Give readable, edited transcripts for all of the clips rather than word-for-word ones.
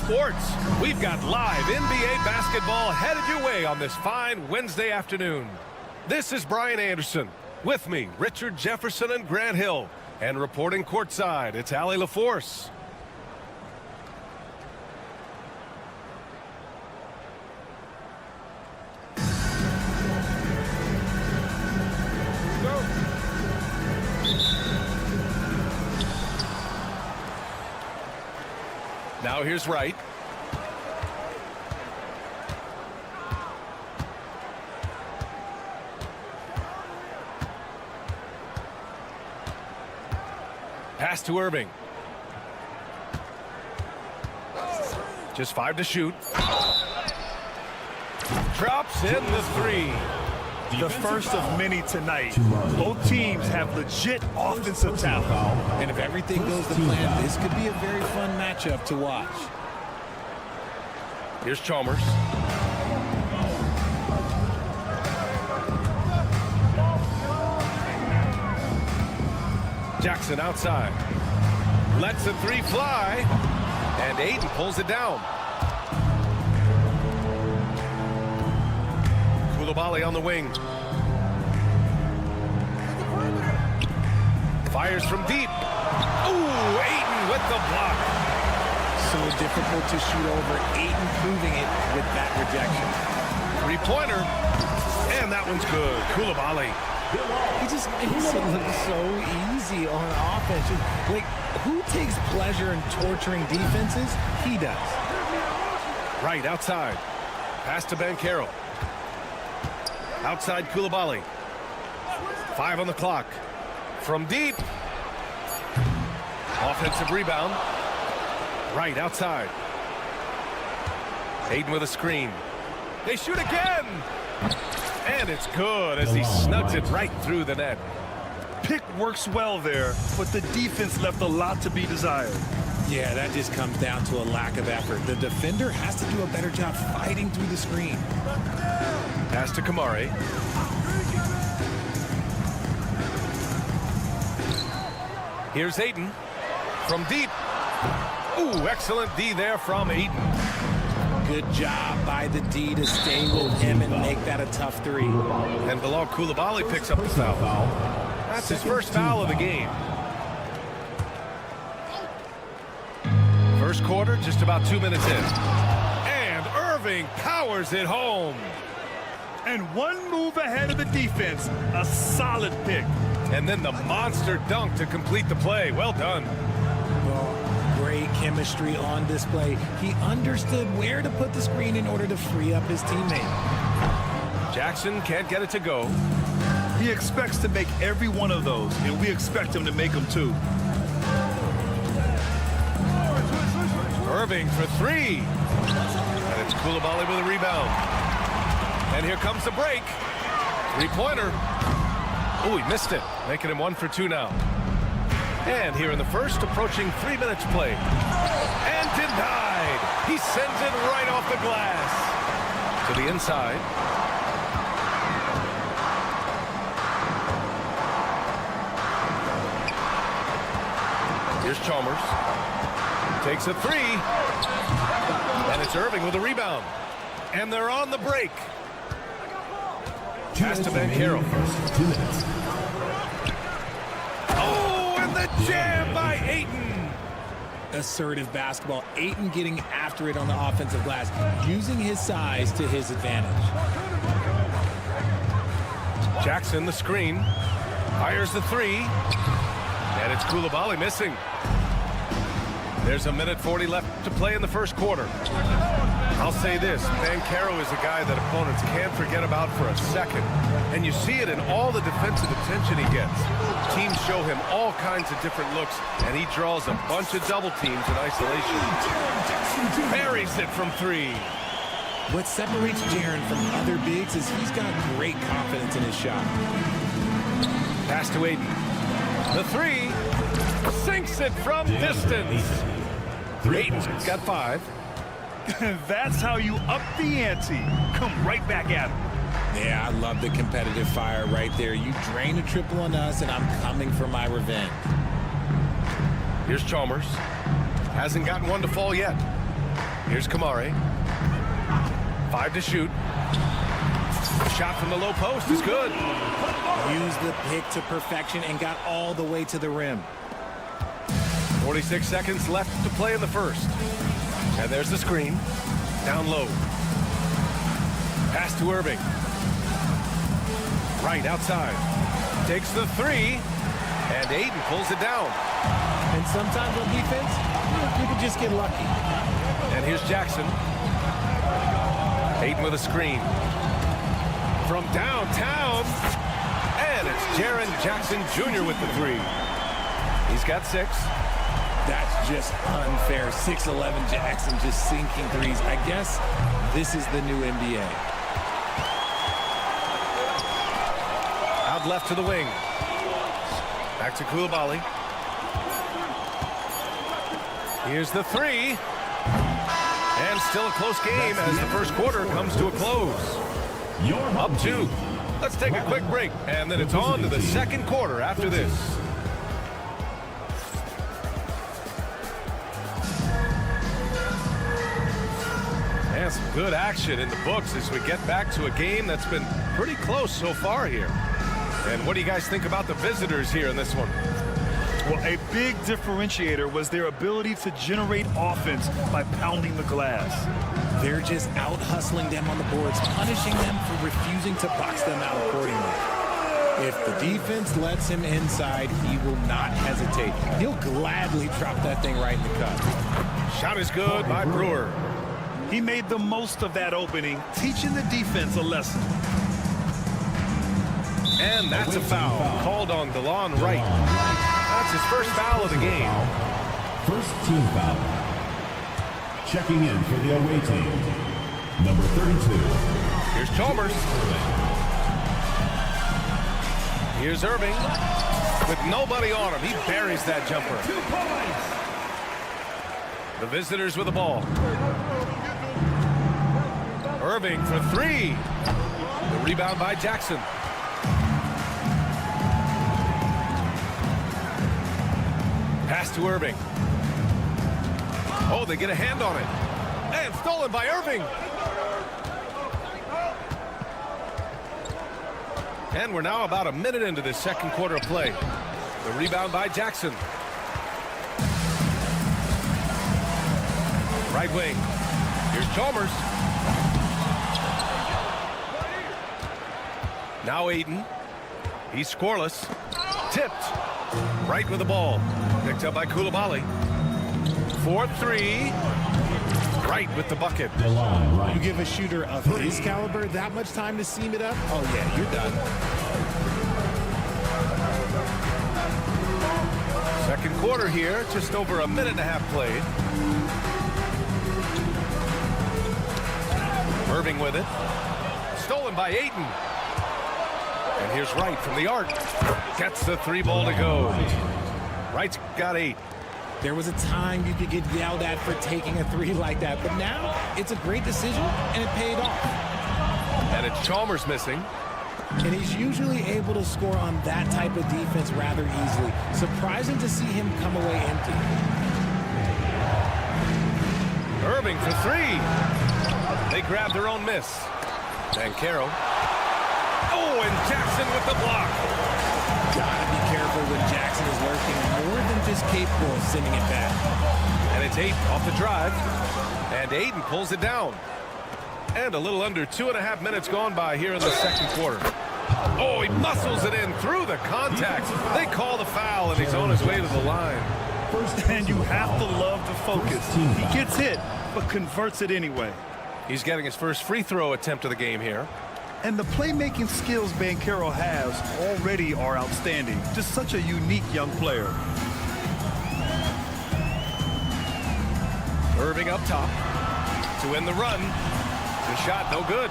Sports, we've got live NBA basketball headed your way on this fine Wednesday afternoon. This is Brian Anderson. With me, Richard Jefferson and Grant Hill. And reporting courtside, it's Allie LaForce. Now here's Wright. Pass to Irving. Just 5 to shoot. Drops in the 3. The first of many tonight. Both teams have legit offensive talent. And if everything goes to plan, this could be a very fun matchup to watch. Here's Chalmers. Jackson outside. Lets the 3 fly. And Aiden pulls it down. Koulibaly on the wing. Fires from deep. Ooh, Aiden with the block. So difficult to shoot over. Aiden proving it with that rejection. 3-pointer. And that one's good. Koulibaly. He just makes it look so easy on offense. Like, who takes pleasure in torturing defenses? He does. Right outside. Pass to Banchero. Outside Koulibaly. 5 on the clock. From deep. Offensive rebound. Right outside. Aiden with a screen. They shoot again. And it's good as he snugs it right through the net. Pick works well there, but the defense left a lot to be desired. Yeah, that just comes down to a lack of effort. The defender has to do a better job fighting through the screen. Pass to Kamari. Here's Aiden. From deep. Ooh, excellent D there from Aiden. Good job by the D to stay with him and make that a tough 3. And Bilal Koulibaly picks up the foul. That's his first foul of the game. First quarter, just about 2 minutes in. And Irving powers it home. And one move ahead of the defense. A solid pick. And then the monster dunk to complete the play. Well done. Great chemistry on display. He understood where to put the screen in order to free up his teammate. Jackson can't get it to go. He expects to make every one of those, and we expect him to make them too. Irving for 3. And it's Koulibaly with a rebound. And here comes the break. 3-pointer. Oh, he missed it. Making him 1 for 2 now. And here in the first, approaching 3 minutes play. And denied. He sends it right off the glass. To the inside. Here's Chalmers. Takes a 3. And it's Irving with a rebound. And they're on the break. Pass to Banchero. 2 minutes. The jam by Aiden. Assertive basketball. Aiden getting after it on the offensive glass, using his size to his advantage. Jackson, the screen. Fires the 3. And it's Koulibaly missing. There's 1:40 left to play in the first quarter. I'll say this, Banchero is a guy that opponents can't forget about for a second. And you see it in all the defensive attention he gets. Teams show him all kinds of different looks, and he draws a bunch of double teams in isolation. Buries it from 3. What separates Jaren from other bigs is he's got great confidence in his shot. Pass to Aiden. The three. Sinks it from distance. Aiden's got 5. That's how you up the ante. Come right back at him. Yeah, I love the competitive fire right there. You drain a triple on us, and I'm coming for my revenge. Here's Chalmers. Hasn't gotten one to fall yet. Here's Kamare. 5 to shoot. The shot from the low post is good. Used the pick to perfection and got all the way to the rim. 46 seconds left to play in the first. And there's the screen. Down low. Pass to Irving. Right outside. Takes the 3. And Aiden pulls it down. And sometimes on defense, you can just get lucky. And here's Jackson. Aiden with a screen. From downtown. And it's Jaren Jackson Jr. with the 3. He's got 6. That's just unfair. 6'11" Jackson just sinking threes. I guess this is the new NBA. Out left to the wing. Back to Koulibaly. Here's the 3. And still a close game as the first quarter comes to a close. Up 2. Let's take a quick break, and then it's on to the second quarter after this. And some good action in the books as we get back to a game that's been pretty close so far here. And what do you guys think about the visitors here in this one? Well, a big differentiator was their ability to generate offense by pounding the glass. They're just out hustling them on the boards, punishing them for refusing to box them out accordingly. If the defense lets him inside, he will not hesitate. He'll gladly drop that thing right in the cup. Shot is good by Brewer. He made the most of that opening, teaching the defense a lesson. And that's a foul called on DeLon Wright. That's his first foul of the game. First team foul. Checking in for the away team, number 32. Here's Chalmers. Here's Irving. With nobody on him, he buries that jumper. The visitors with the ball. Irving for 3. The rebound by Jackson. Pass to Irving. Oh, they get a hand on it. And stolen by Irving. And we're now about a minute into this second quarter of play. The rebound by Jackson. Right wing. Here's Chalmers. Now Aiden. He's scoreless. Tipped. Right with the ball. Picked up by Koulibaly. 4-3. Right with the bucket. You give a shooter of his caliber that much time to seam it up? Oh, yeah, you're done. Second quarter here. Just over a minute and a half played. Irving with it. Stolen by Aiden. And here's Wright from the arc. Gets the 3 ball to go. Wright's got 8. There was a time you could get yelled at for taking a 3 like that, but now it's a great decision, and it paid off. And it's Chalmers missing. And he's usually able to score on that type of defense rather easily. Surprising to see him come away empty. Irving for 3. They grab their own miss. Banchero. Oh, and Jackson with the block. Gotta be careful when Jackson is lurking, more than just capable of sending it back. And it's 8 off the drive. And Aiden pulls it down. And a little under 2.5 minutes gone by here in the second quarter. Oh, he muscles it in through the contact. They call the foul, and he's on his way to the line. And you have to love the focus. He gets hit, but converts it anyway. He's getting his first free throw attempt of the game here. And the playmaking skills Banchero has already are outstanding. Just such a unique young player. Irving up top to end the run. The shot, no good.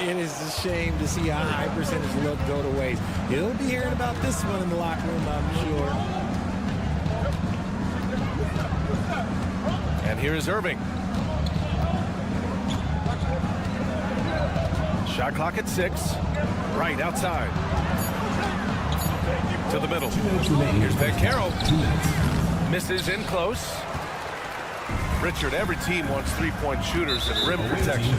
It is a shame to see a high percentage look go to waste. He'll be hearing about this one in the locker room, I'm sure. And here is Irving. Shot clock at 6. Right outside. To the middle. Here's Bancaro. Misses in close. Richard, every team wants three-point shooters and rim protection.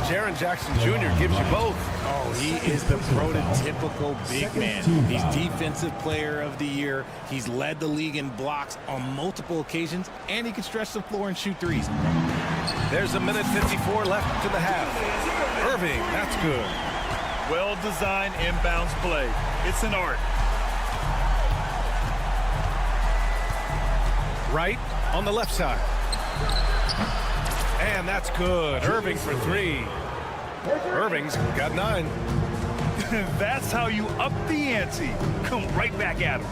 Jaren Jackson Jr. gives you both. Oh, he is the prototypical big man. He's Defensive Player of the Year. He's led the league in blocks on multiple occasions, and he can stretch the floor and shoot threes. There's a minute 54 left in the half. Irving, that's good. Well-designed inbounds play. It's an art. Right on the left side. And that's good. Irving for 3. Irving's got 9. That's how you up the ante. Come right back at him.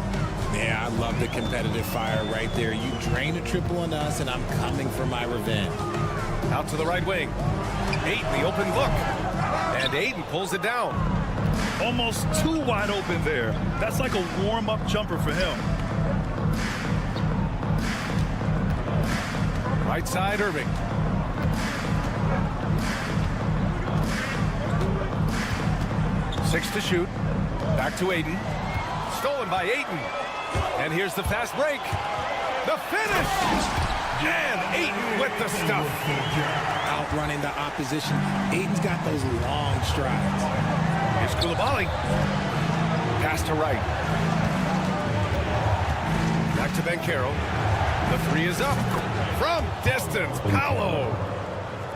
Yeah, I love the competitive fire right there. You drain a triple on us, and I'm coming for my revenge. Out to the right wing. Ayton, the open look. And Ayton pulls it down. Almost too wide open there. That's like a warm-up jumper for him. Right side, Irving. Six to shoot. Back to Ayton. Stolen by Ayton. And here's the fast break. The finish! And Ayton with the stuff. Outrunning the opposition. Ayton's got those long strides. Here's Coulibaly. Pass to right. Back to Bancaro. The 3 is up. From distance, Paolo.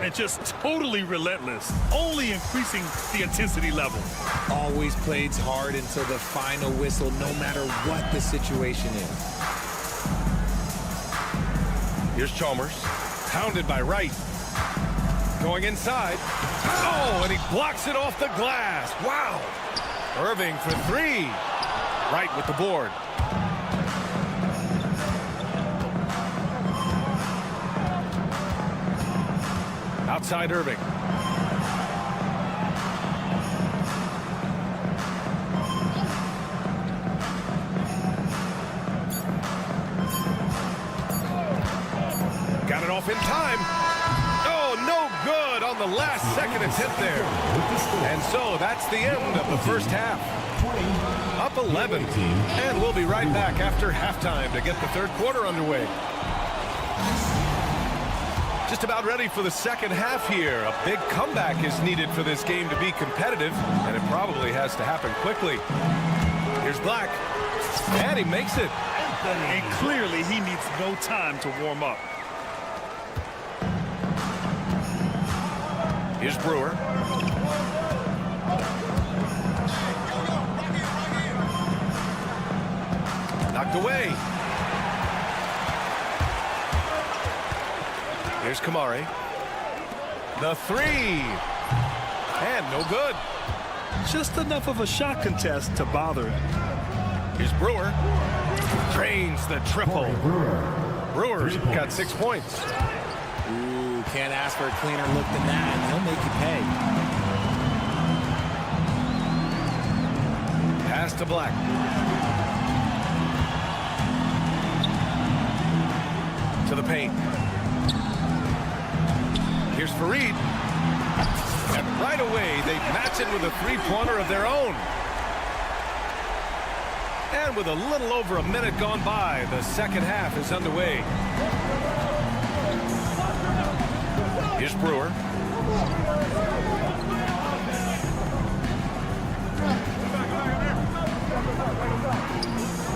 And just totally relentless, only increasing the intensity level. Always plays hard until the final whistle, no matter what the situation is. Here's Chalmers. Pounded by Wright. Going inside. Oh, and he blocks it off the glass. Wow. Irving for 3. Wright with the board. Outside Irving. Got it off in time. Oh, no good on the last second attempt there. And so that's the end of the first half. Up 11. And we'll be right back after halftime to get the third quarter underway. Just about ready for the second half here. A big comeback is needed for this game to be competitive, and it probably has to happen quickly. Here's Black, and he makes it. And clearly he needs no time to warm up. Here's Brewer. Knocked away. Here's Kamari. The 3. And no good. Just enough of a shot contest to bother him. Here's Brewer. Drains the triple. Brewer's got 6 points. Ooh, can't ask for a cleaner look than that, and he'll make you pay. Pass to Black. To the paint. Here's Fareed. And right away, they match it with a three-pointer of their own. And with a little over a minute gone by, the second half is underway. Here's Brewer.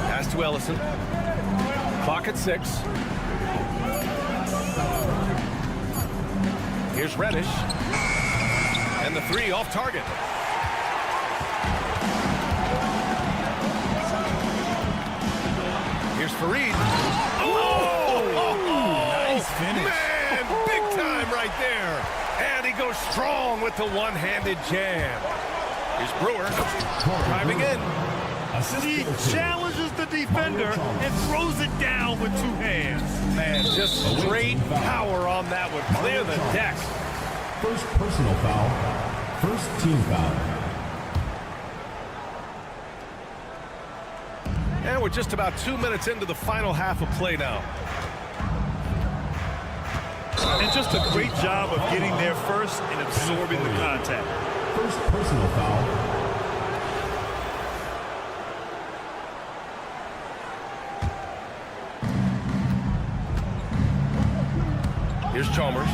Pass to Ellison. Clock at 6. Here's Reddish. And the 3 off target. Here's Fareed. Oh! Nice finish. Man, big time right there. And he goes strong with the one-handed jam. Here's Brewer. Driving in. He challenges the defender and throws it down with 2 hands. Man, just straight power on that would clear the deck. First personal foul. First team foul. And we're just about 2 minutes into the final half of play now. And just a great job of getting there first and absorbing the contact. First personal foul. Here's Chalmers.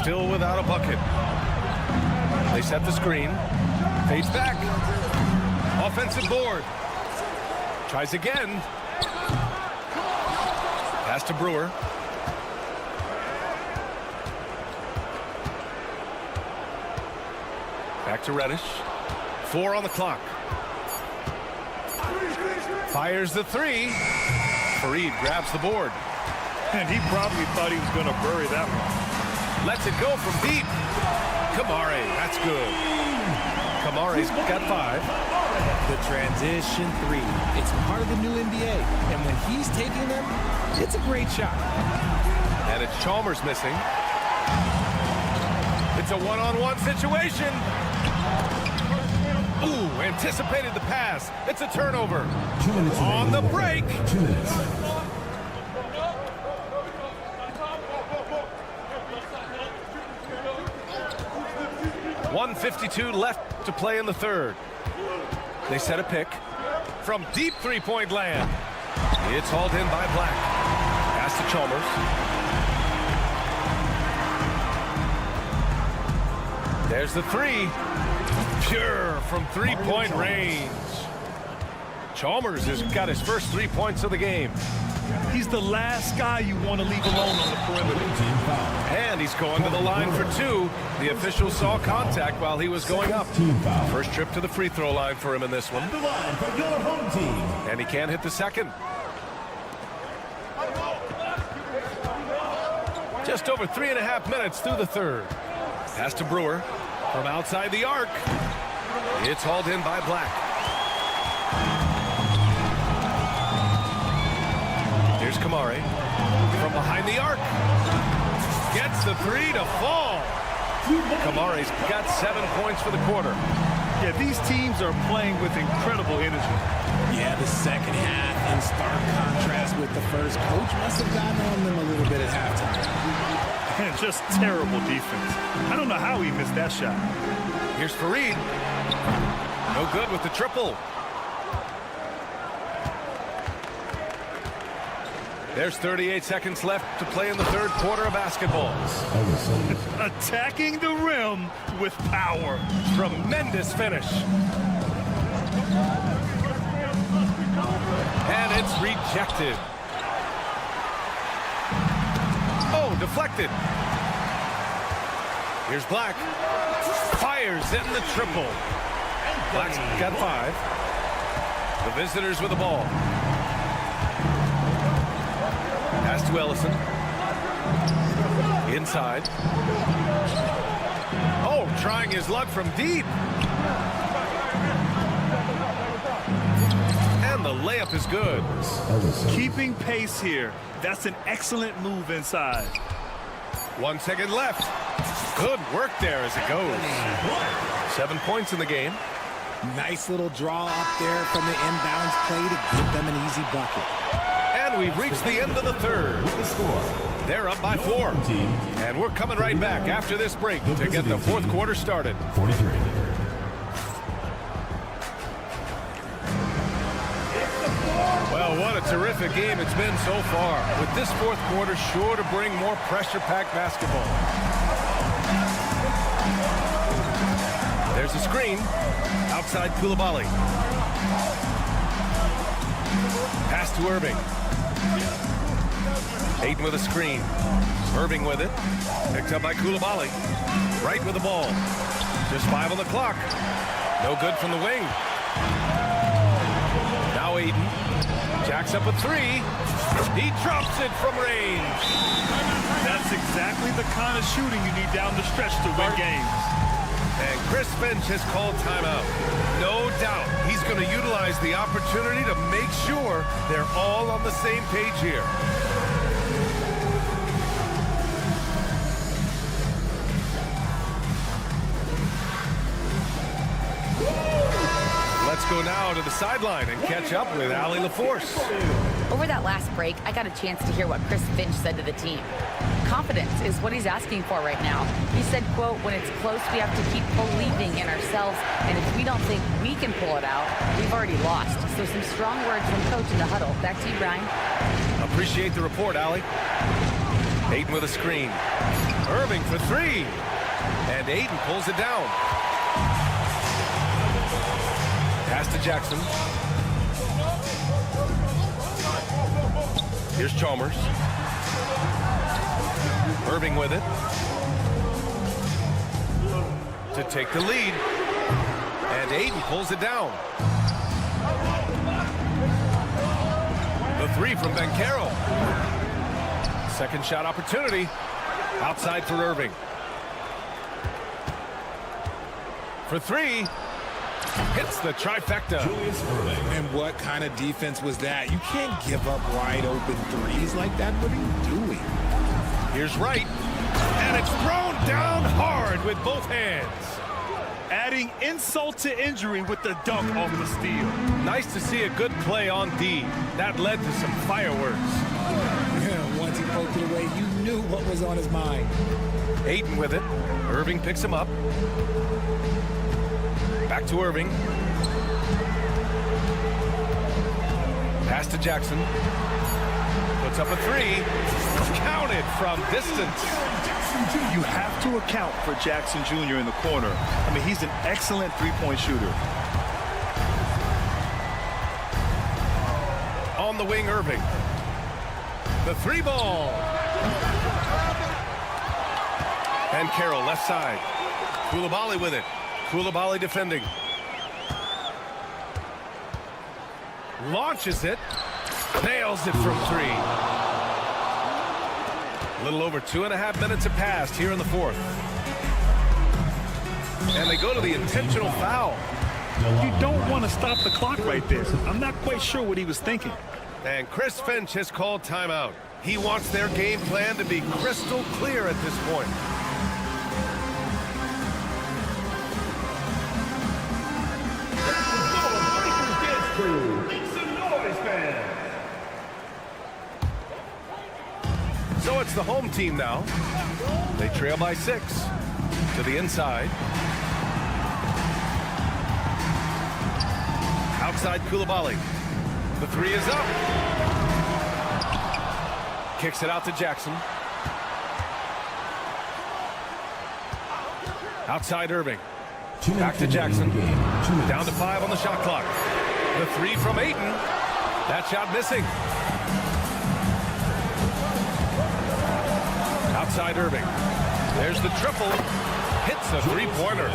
Still without a bucket. They set the screen. Fades back. Offensive board. Tries again. Pass to Brewer. Back to Reddish. 4 on the clock. Fires the 3. Fareed grabs the board. And he probably thought he was going to bury that one. Lets it go from deep. Kamari, that's good. Kamari's got 5. The transition 3. It's part of the new NBA. And when he's taking them, it's a great shot. And it's Chalmers missing. It's a one-on-one situation. Ooh, anticipated the pass. It's a turnover. 2 minutes On the break. 2 minutes. .152 left to play in the third. They set a pick from deep three-point land. It's hauled in by Black. Pass to Chalmers. There's the 3. Pure from three-point range. Chalmers has got his first 3 points of the game. He's the last guy you want to leave alone on the perimeter. And he's going to the line for 2. The official saw contact while he was going up. First trip to the free throw line for him in this one. The line for your home team. And he can't hit the second. Just over 3.5 minutes through the third. Pass to Brewer from outside the arc. It's hauled in by Black. Here's Kamari from behind the arc. Gets the 3 to fall. Kamari's got 7 points for the quarter. Yeah, these teams are playing with incredible energy. Yeah, the second half in stark contrast with the first. Coach must have gotten on them a little bit at halftime. And just terrible defense. I don't know how he missed that shot. Here's Fareed. No good with the triple. There's 38 seconds left to play in the third quarter of basketball. Attacking the rim with power. Tremendous finish. And it's rejected. Oh, deflected. Here's Black. Fires in the triple. Black's got 5. The visitors with the ball. Pass to Ellison. Inside. Oh, trying his luck from deep. And the layup is good. Keeping pace here. That's an excellent move inside. 1 second left. Good work there as it goes. 7 points in the game. Nice little draw up there from the inbounds play to give them an easy bucket. And we've reached the end of the third. They're up by 4. And we're coming right back after this break to get the fourth quarter started. 43. Well, what a terrific game it's been so far. With this fourth quarter sure to bring more pressure-packed basketball. There's a screen. Outside Koulibaly. Pass to Irving. Ayton with a screen. Irving with it. Picked up by Koulibaly. Right with the ball. Just 5 on the clock. No good from the wing. Now Ayton. Jacks up a 3. He drops it from range. That's exactly the kind of shooting you need down the stretch to win games. And Chris Finch has called timeout. No doubt he's going to utilize the opportunity to make sure they're all on the same page here. go now to the sideline and catch up with Allie LaForce. Over that last break, I got a chance to hear what Chris Finch said to the team. Confidence is what he's asking for right now. He said, quote, when it's close, we have to keep believing in ourselves, and if we don't think we can pull it out, we've already lost. So some strong words from coach in the huddle. Back to you, Brian. Appreciate the report, Allie. Ayton with a screen. Irving for three. And Ayton pulls it down. Pass to Jackson. Here's Chalmers. Irving with it. To take the lead. And Ayton pulls it down. The three from Banchero. Second shot opportunity. Outside for Irving. For three. Hits the trifecta. And what kind of defense was that? You can't give up wide open threes like that. What are you doing? Here's Wright. And it's thrown down hard with both hands. Adding insult to injury with the dunk off the steal. Nice to see a good play on D. That led to some fireworks. Yeah, once he poked it away, you knew what was on his mind. Ayton with it. Irving picks him up. Back to Irving. Pass to Jackson. Puts up a three. Counted from distance. You have to account for Jackson Jr. in the corner. I mean, he's an excellent three-point shooter. On the wing, Irving. The three ball. And Carroll left side. Coulibaly with it. Coulibaly defending. Launches it. Nails it from three. A little over 2.5 minutes have passed here in the fourth. And they go to the intentional foul. You don't want to stop the clock right there. I'm not quite sure what he was thinking. And Chris Finch has called timeout. He wants their game plan to be crystal clear at this point. So it's the home team now. They trail by 6. To the inside. Outside Coulibaly. The three is up. Kicks it out to Jackson. Outside Irving. Back to Jackson. Down to 5 on the shot clock. The three from Ayton. That shot missing. Outside Irving. There's the triple. Hits a three-pointer.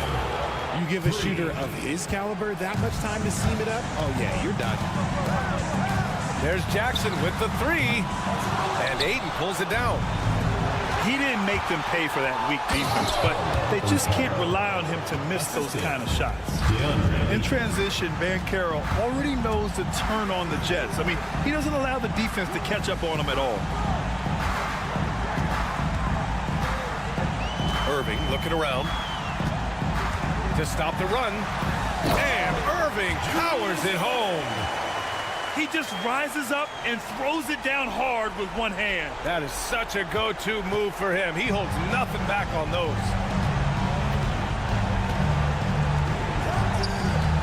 You give a shooter of his caliber that much time to seam it up? Oh, yeah, you're done. There's Jackson with the three. And Ayton pulls it down. He didn't make them pay for that weak defense, but they just can't rely on him to miss those kind of shots. In transition, Banchero already knows to turn on the Jets. I mean, he doesn't allow the defense to catch up on him at all. Irving looking around to stop the run. And Irving powers it home. He just rises up and throws it down hard with one hand. That is such a go-to move for him. He holds nothing back on those.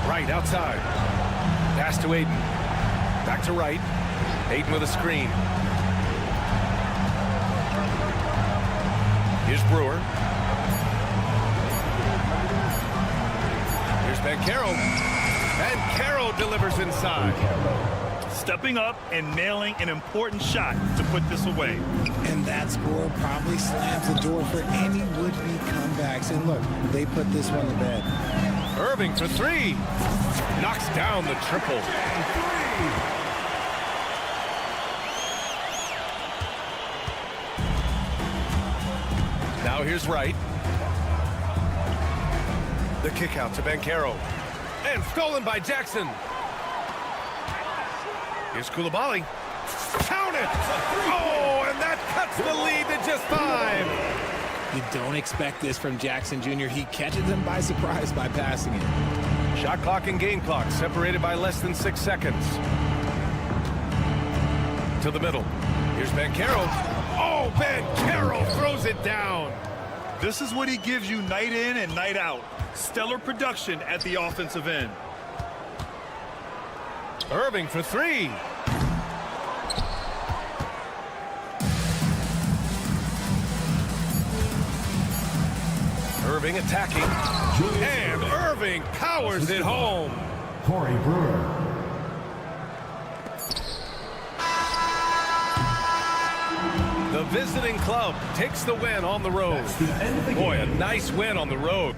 Right outside. Pass to Ayton. Back to Wright. Ayton with a screen. Here's Brewer. Here's Banchero. And Carroll delivers inside. Stepping up and nailing an important shot to put this away. And that score probably slams the door for any would-be comebacks. And look, they put this one to bed. Irving for three. Knocks down the triple. Now here's Wright. The kick out to Banchero. And stolen by Jackson. Here's Coulibaly. Count it! Oh, and that cuts the lead to just 5. You don't expect this from Jackson Jr. He catches them by surprise by passing it. Shot clock and game clock separated by less than 6 seconds. To the middle. Here's Banchero. Oh, Banchero throws it down. This is what he gives you night in and night out. Stellar production at the offensive end. Irving for three. Irving attacking. And Irving powers it home. Corey Brewer. The visiting club takes the win on the road. Boy, a nice win on the road.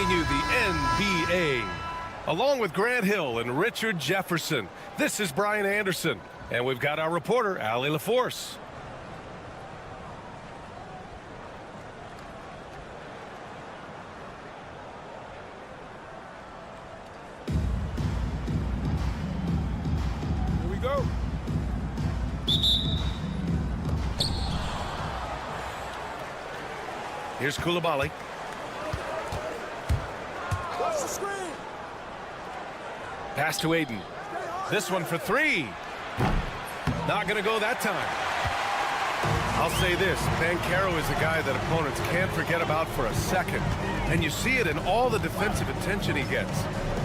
bringing you the NBA. Along with Grant Hill and Richard Jefferson, this is Brian Anderson. And we've got our reporter, Allie LaForce. Here we go. Here's Coulibaly. Watch the screen. Pass to Aiden. This one for three. Not going to go that time. I'll say this, Banchero is a guy that opponents can't forget about for a second. And you see it in all the defensive attention he gets.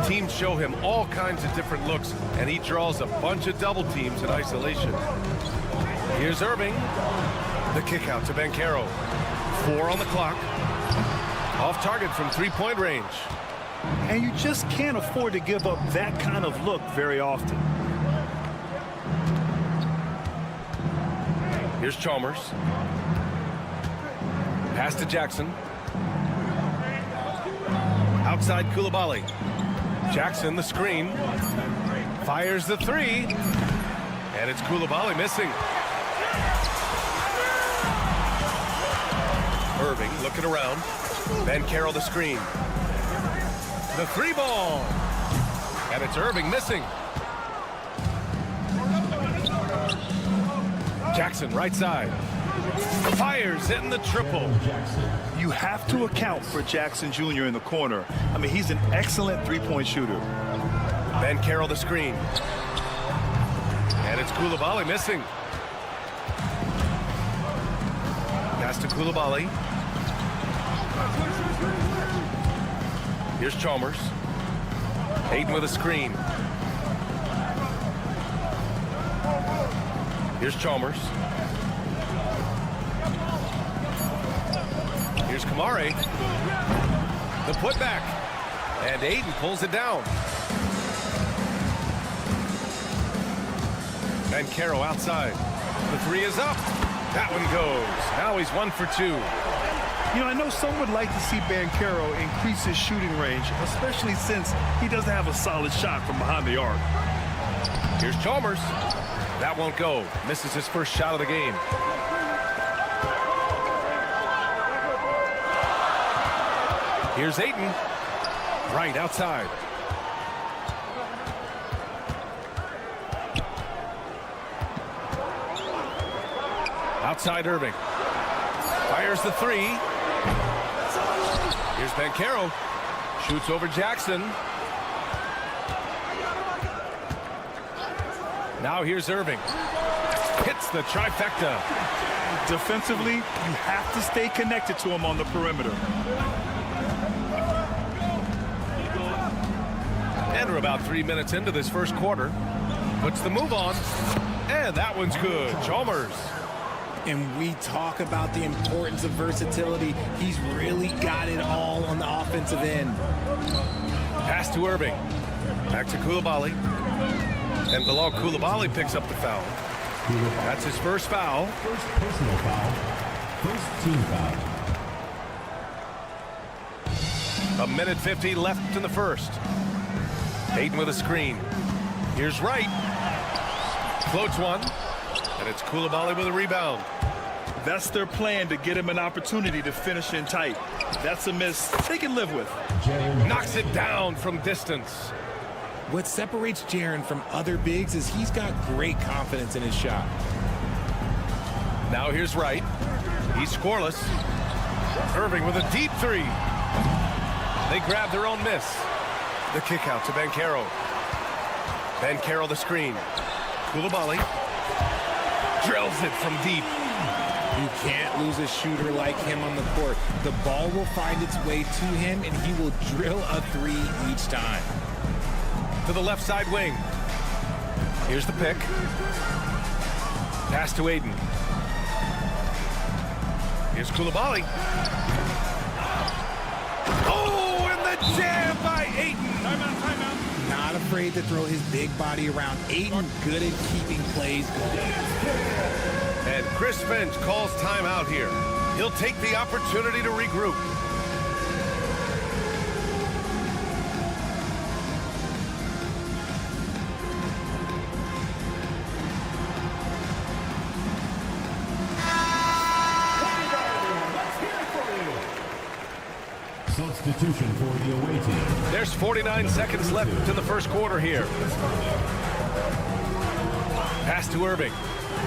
Teams show him all kinds of different looks, and he draws a bunch of double teams in isolation. Here's Irving. The kick out to Banchero. 4 on the clock. Off target from three-point range. And you just can't afford to give up that kind of look very often. Here's Chalmers. Pass to Jackson. Outside Coulibaly. Jackson, the screen. Fires the three. And it's Coulibaly missing. Irving looking around. Banchero the screen. The three ball. And it's Irving missing. Jackson right side. Fires, hitting the triple. You have to account for Jackson Jr. in the corner. I mean, he's an excellent three-point shooter. Banchero the screen. And it's Coulibaly missing. Pass to Coulibaly. Here's Chalmers. Aiden with a screen. Here's Chalmers. Here's Kamare. The putback. And Aiden pulls it down. Banchero outside. The three is up. That one goes. Now he's 1 for 2. You know, I know some would like to see Banchero increase his shooting range, especially since he doesn't have a solid shot from behind the arc. Here's Chalmers. That won't go. Misses his first shot of the game. Here's Aiden. Right outside. Outside Irving. Fires the three. Here's Banchero. Shoots over Jackson. Now here's Irving. Hits the trifecta. Defensively, you have to stay connected to him on the perimeter. And we're about 3 minutes into this first quarter. Puts the move on. And that one's good. Chalmers. And we talk about the importance of versatility. He's really got it all on the offensive end. Pass to Irving. Back to Coulibaly. And Bilal Coulibaly picks up the foul. That's his first foul. First personal foul. First team foul. 1:50 left in the first. Aiden with a screen. Here's Wright. Floats one. And it's Coulibaly with a rebound. That's their plan, to get him an opportunity to finish in tight. That's a miss they can live with. Knocks it down from distance. What separates Jaren from other bigs is he's got great confidence in his shot. Now here's Wright. He's scoreless. Irving with a deep three. They grab their own miss. The kick out to Banchero. Banchero the screen. Coulibaly drills it from deep. You can't lose a shooter like him on the court. The ball will find its way to him, and he will drill a three each time. To the left side wing. Here's the pick. Pass to Aiden. Here's Coulibaly. Oh, and the jam by Aiden. Timeout. Not afraid to throw his big body around. Aiden good at keeping plays going. And Chris Finch calls timeout here. He'll take the opportunity to regroup. Substitution for the away team. There's 49 seconds left in the first quarter here. Pass to Irving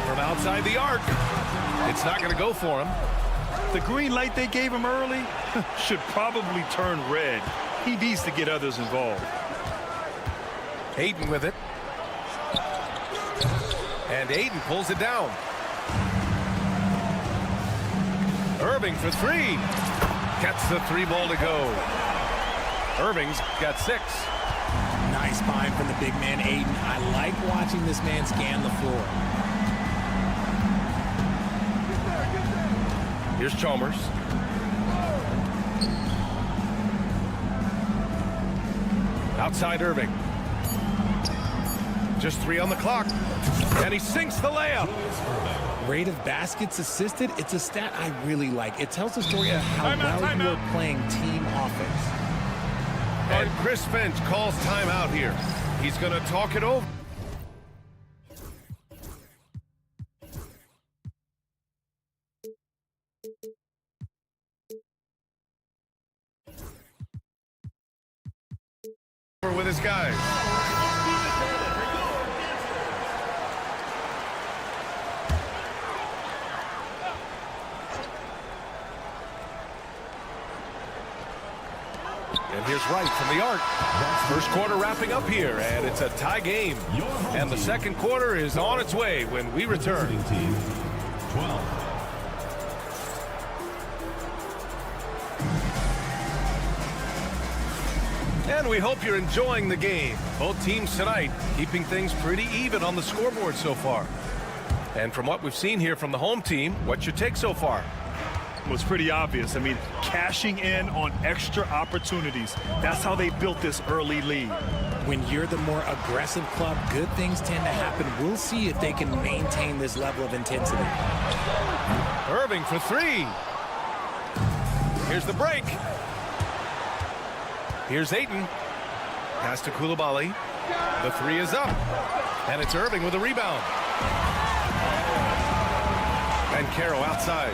from outside the arc. It's not going to go for him. The green light they gave him early should probably turn red. He needs to get others involved. Ayton with it. And Ayton pulls it down. Irving for three. Gets the three ball to go. Irving's got 6. Nice find from the big man, Ayton. I like watching this man scan the floor. Here's Chalmers. Outside Irving. Just 3 on the clock. And he sinks the layup. Rate of baskets assisted, it's a stat I really like. It tells the story of how well you are playing team offense. And Chris Finch calls timeout here. He's going to talk it over. With his guys. And here's Wright from the arc. First quarter wrapping up here, and it's a tie game. And the second quarter is on its way when we return. Team 12. And we hope you're enjoying the game. Both teams tonight keeping things pretty even on the scoreboard so far. And from what we've seen here from the home team, what's your take so far? Well, it's pretty obvious. I mean, cashing in on extra opportunities. That's how they built this early lead. When you're the more aggressive club, good things tend to happen. We'll see if they can maintain this level of intensity. Irving for three. Here's the break. Here's Ayton. Pass to Coulibaly. The three is up. And it's Irving with a rebound. And Caro outside.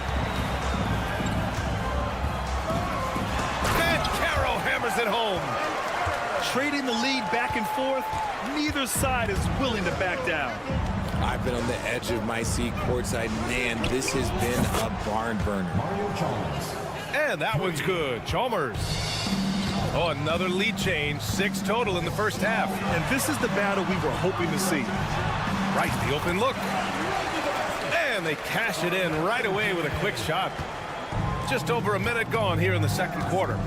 And Caro hammers it home. Trading the lead back and forth, neither side is willing to back down. I've been on the edge of my seat courtside. Man, this has been a barn burner. Mario Chalmers. And that one's good. Chalmers. Oh, another lead change. 6 total in the first half. And this is the battle we were hoping to see. Right, the open look. And they cash it in right away with a quick shot. Just over a minute gone here in the second quarter.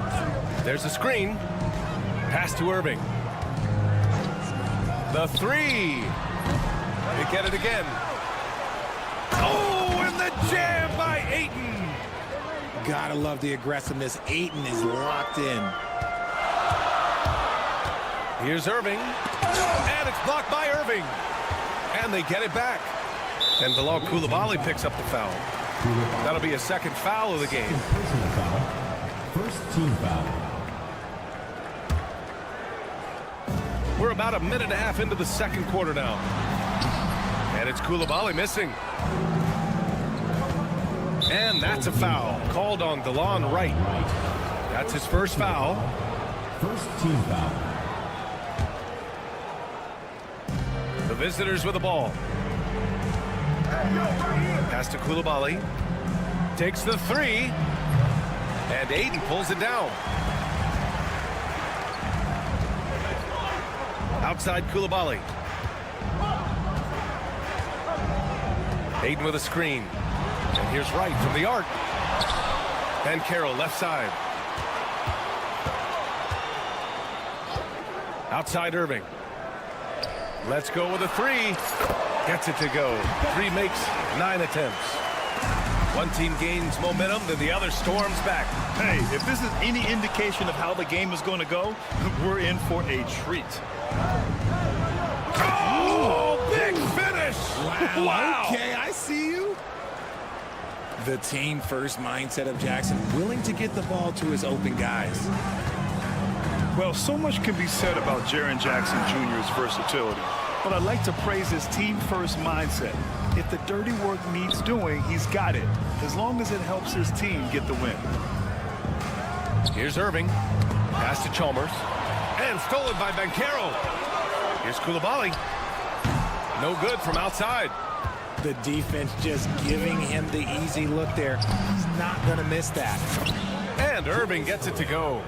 There's a screen. Pass to Irving. The three. They get it again. Oh, and the jam by Ayton. Gotta love the aggressiveness. Ayton is locked in. Here's Irving. And it's blocked by Irving. And they get it back. And Bilal Coulibaly picks up the foul. That'll be a second foul of the game. Personal foul. First team foul. We're about a minute and a half into the second quarter now. And it's Coulibaly missing. And that's a foul called on DeLon Wright. That's his first foul. First team foul. The visitors with the ball. Pass to Coulibaly. Takes the three. And Ayton pulls it down. Outside Coulibaly. Ayton with a screen. And here's Wright from the arc. And Carroll left side. Outside Irving. Let's go with a three. Gets it to go. 3 makes 9 attempts. One team gains momentum, then the other storms back. Hey, if this is any indication of how the game is going to go, we're in for a treat. Oh, big finish! Wow. Okay, I see you. The team first mindset of Jackson, willing to get the ball to his open guys. Well, so much can be said about Jaren Jackson Jr.'s versatility, but I'd like to praise his team-first mindset. If the dirty work needs doing, he's got it, as long as it helps his team get the win. Here's Irving. Pass to Chalmers. And stolen by Banchero. Here's Koulibaly. No good from outside. The defense just giving him the easy look there. He's not going to miss that. And Irving gets it to go.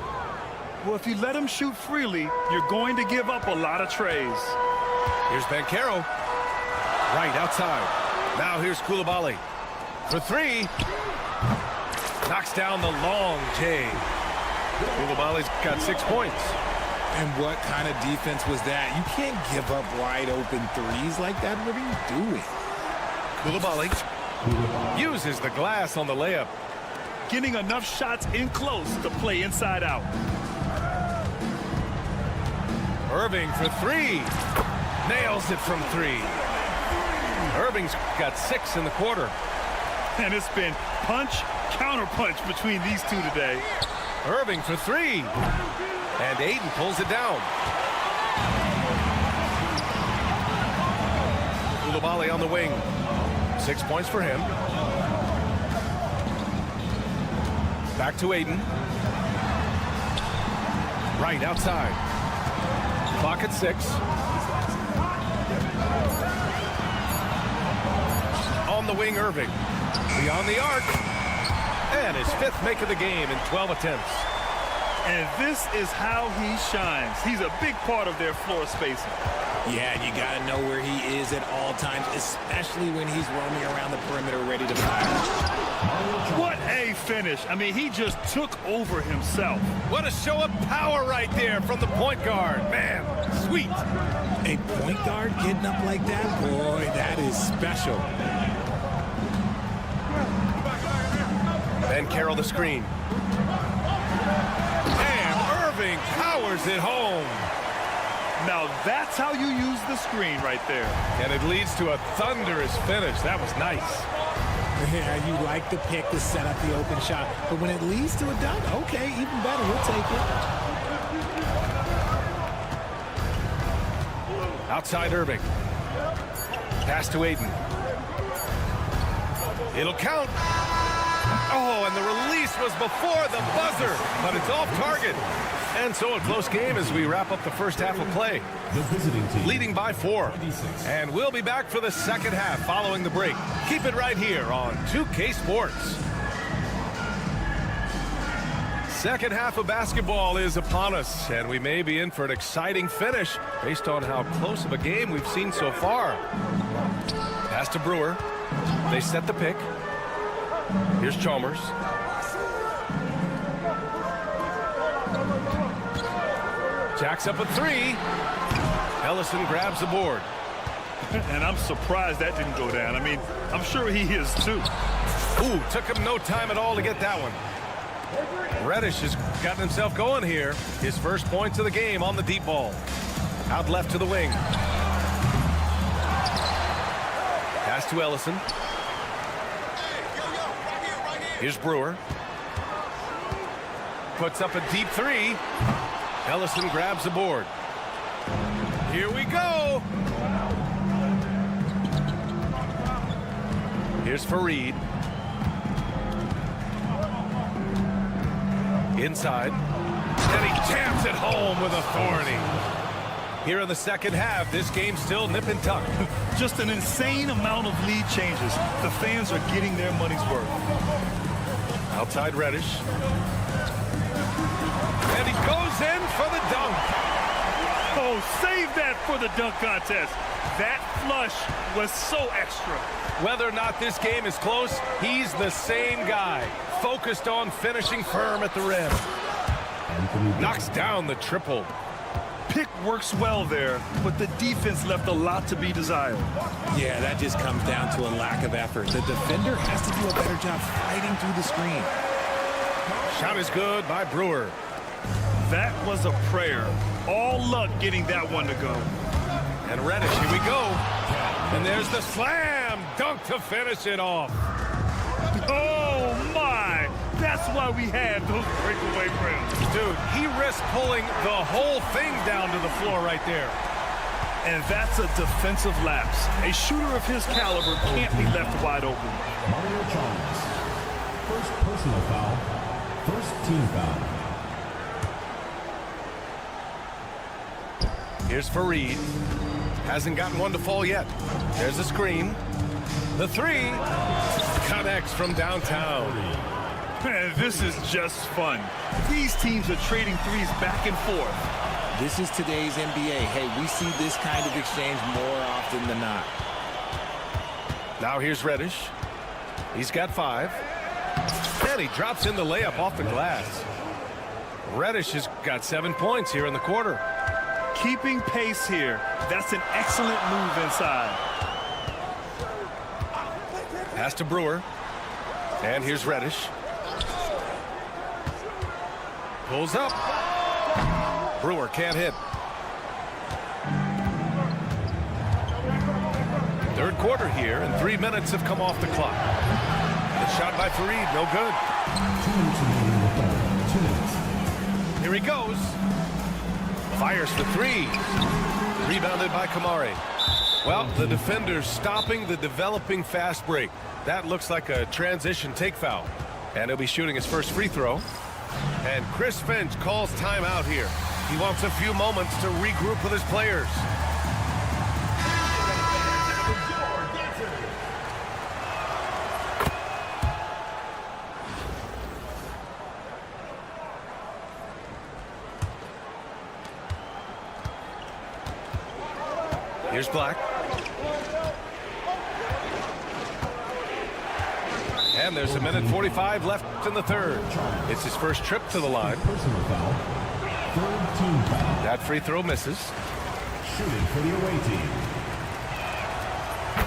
Well, if you let him shoot freely, you're going to give up a lot of trays. Here's Banchero. Right outside. Now here's Koulibaly. For three. Knocks down the long J. Koulibaly's got 6 points. And what kind of defense was that? You can't give up wide open threes like that. What are you doing? Koulibaly uses the glass on the layup. Getting enough shots in close to play inside out. Irving for three. Nails it from three. Irving's got 6 in the quarter. And it's been punch, counter punch between these two today. Irving for three. And Aiden pulls it down. Koulibaly on the wing. 6 points for him. Back to Aiden. Right outside. Clock at 6. On the wing, Irving. Beyond the arc. And his 5th make of the game in 12 attempts. And this is how he shines. He's a big part of their floor spacing. Yeah, and you got to know where he is at all times, especially when he's roaming around the perimeter ready to fire. What a finish. I mean, he just took over himself. What a show of power right there from the point guard. Man, sweet. A point guard getting up like that? Boy, that is special. Banchero the screen. And Irving powers it home. Now that's how you use the screen right there. And it leads to a thunderous finish. That was nice. Yeah, you like the pick to set up the open shot. But when it leads to a dunk, okay, even better. We'll take it. Outside Irving. Pass to Aiden. It'll count. Oh, and the release was before the buzzer, but it's off target. And so a close game as we wrap up the first half of play. The visiting team Leading by 4. And we'll be back for the second half following the break. Keep it right here on 2K Sports. Second half of basketball is upon us, and we may be in for an exciting finish based on how close of a game we've seen so far. Pass to Brewer. They set the pick. Here's Chalmers. Jacks up a 3. Ellison grabs the board. And I'm surprised that didn't go down. I mean, I'm sure he is too. Ooh, took him no time at all to get that one. Reddish has gotten himself going here. His first points of the game on the deep ball. Out left to the wing. Pass to Ellison. Here's Brewer. Puts up a deep 3. Ellison grabs the board. Here we go. Here's Fareed. Inside. And he jams it home with authority. Here in the second half, this game's still nip and tuck. Just an insane amount of lead changes. The fans are getting their money's worth. Outside Reddish. And he goes in for the dunk. Oh, save that for the dunk contest. That flush was so extra. Whether or not this game is close, he's the same guy. Focused on finishing firm at the rim. Knocks down the triple. Pick works well there, but the defense left a lot to be desired. Yeah, that just comes down to a lack of effort. The defender has to do a better job fighting through the screen. Shot is good by Brewer. That was a prayer. All luck getting that one to go. And Reddish, here we go. And there's the slam dunk to finish it off. Oh, my. That's why we had those breakaway rims. Dude, he risked pulling the whole thing down to the floor right there. And that's a defensive lapse. A shooter of his caliber can't be left wide open. Mario Chalmers. First personal foul. First team foul. Here's Fareed. Hasn't gotten one to fall yet. There's a screen. The three connects from downtown. Man, this is just fun. These teams are trading threes back and forth. This is today's NBA. Hey, we see this kind of exchange more often than not. Now here's Reddish. He's got 5. And he drops in the layup off the glass. Reddish has got 7 points here in the quarter. Keeping pace here. That's an excellent move inside. Pass to Brewer. And here's Reddish. Pulls up. Brewer can't hit. Third quarter here, and 3 minutes have come off the clock. The shot by Fareed, no good. 2 minutes. Here he goes. Fires for 3. Rebounded by Kamari. Well, the defender's stopping the developing fast break. That looks like a transition take foul. And he'll be shooting his first free throw. And Chris Finch calls timeout here. He wants a few moments to regroup with his players. Here's Black. And there's 1:45 left in the third. It's his first trip to the line. Personal foul. Third team foul. That free throw misses. Shooting for the away team.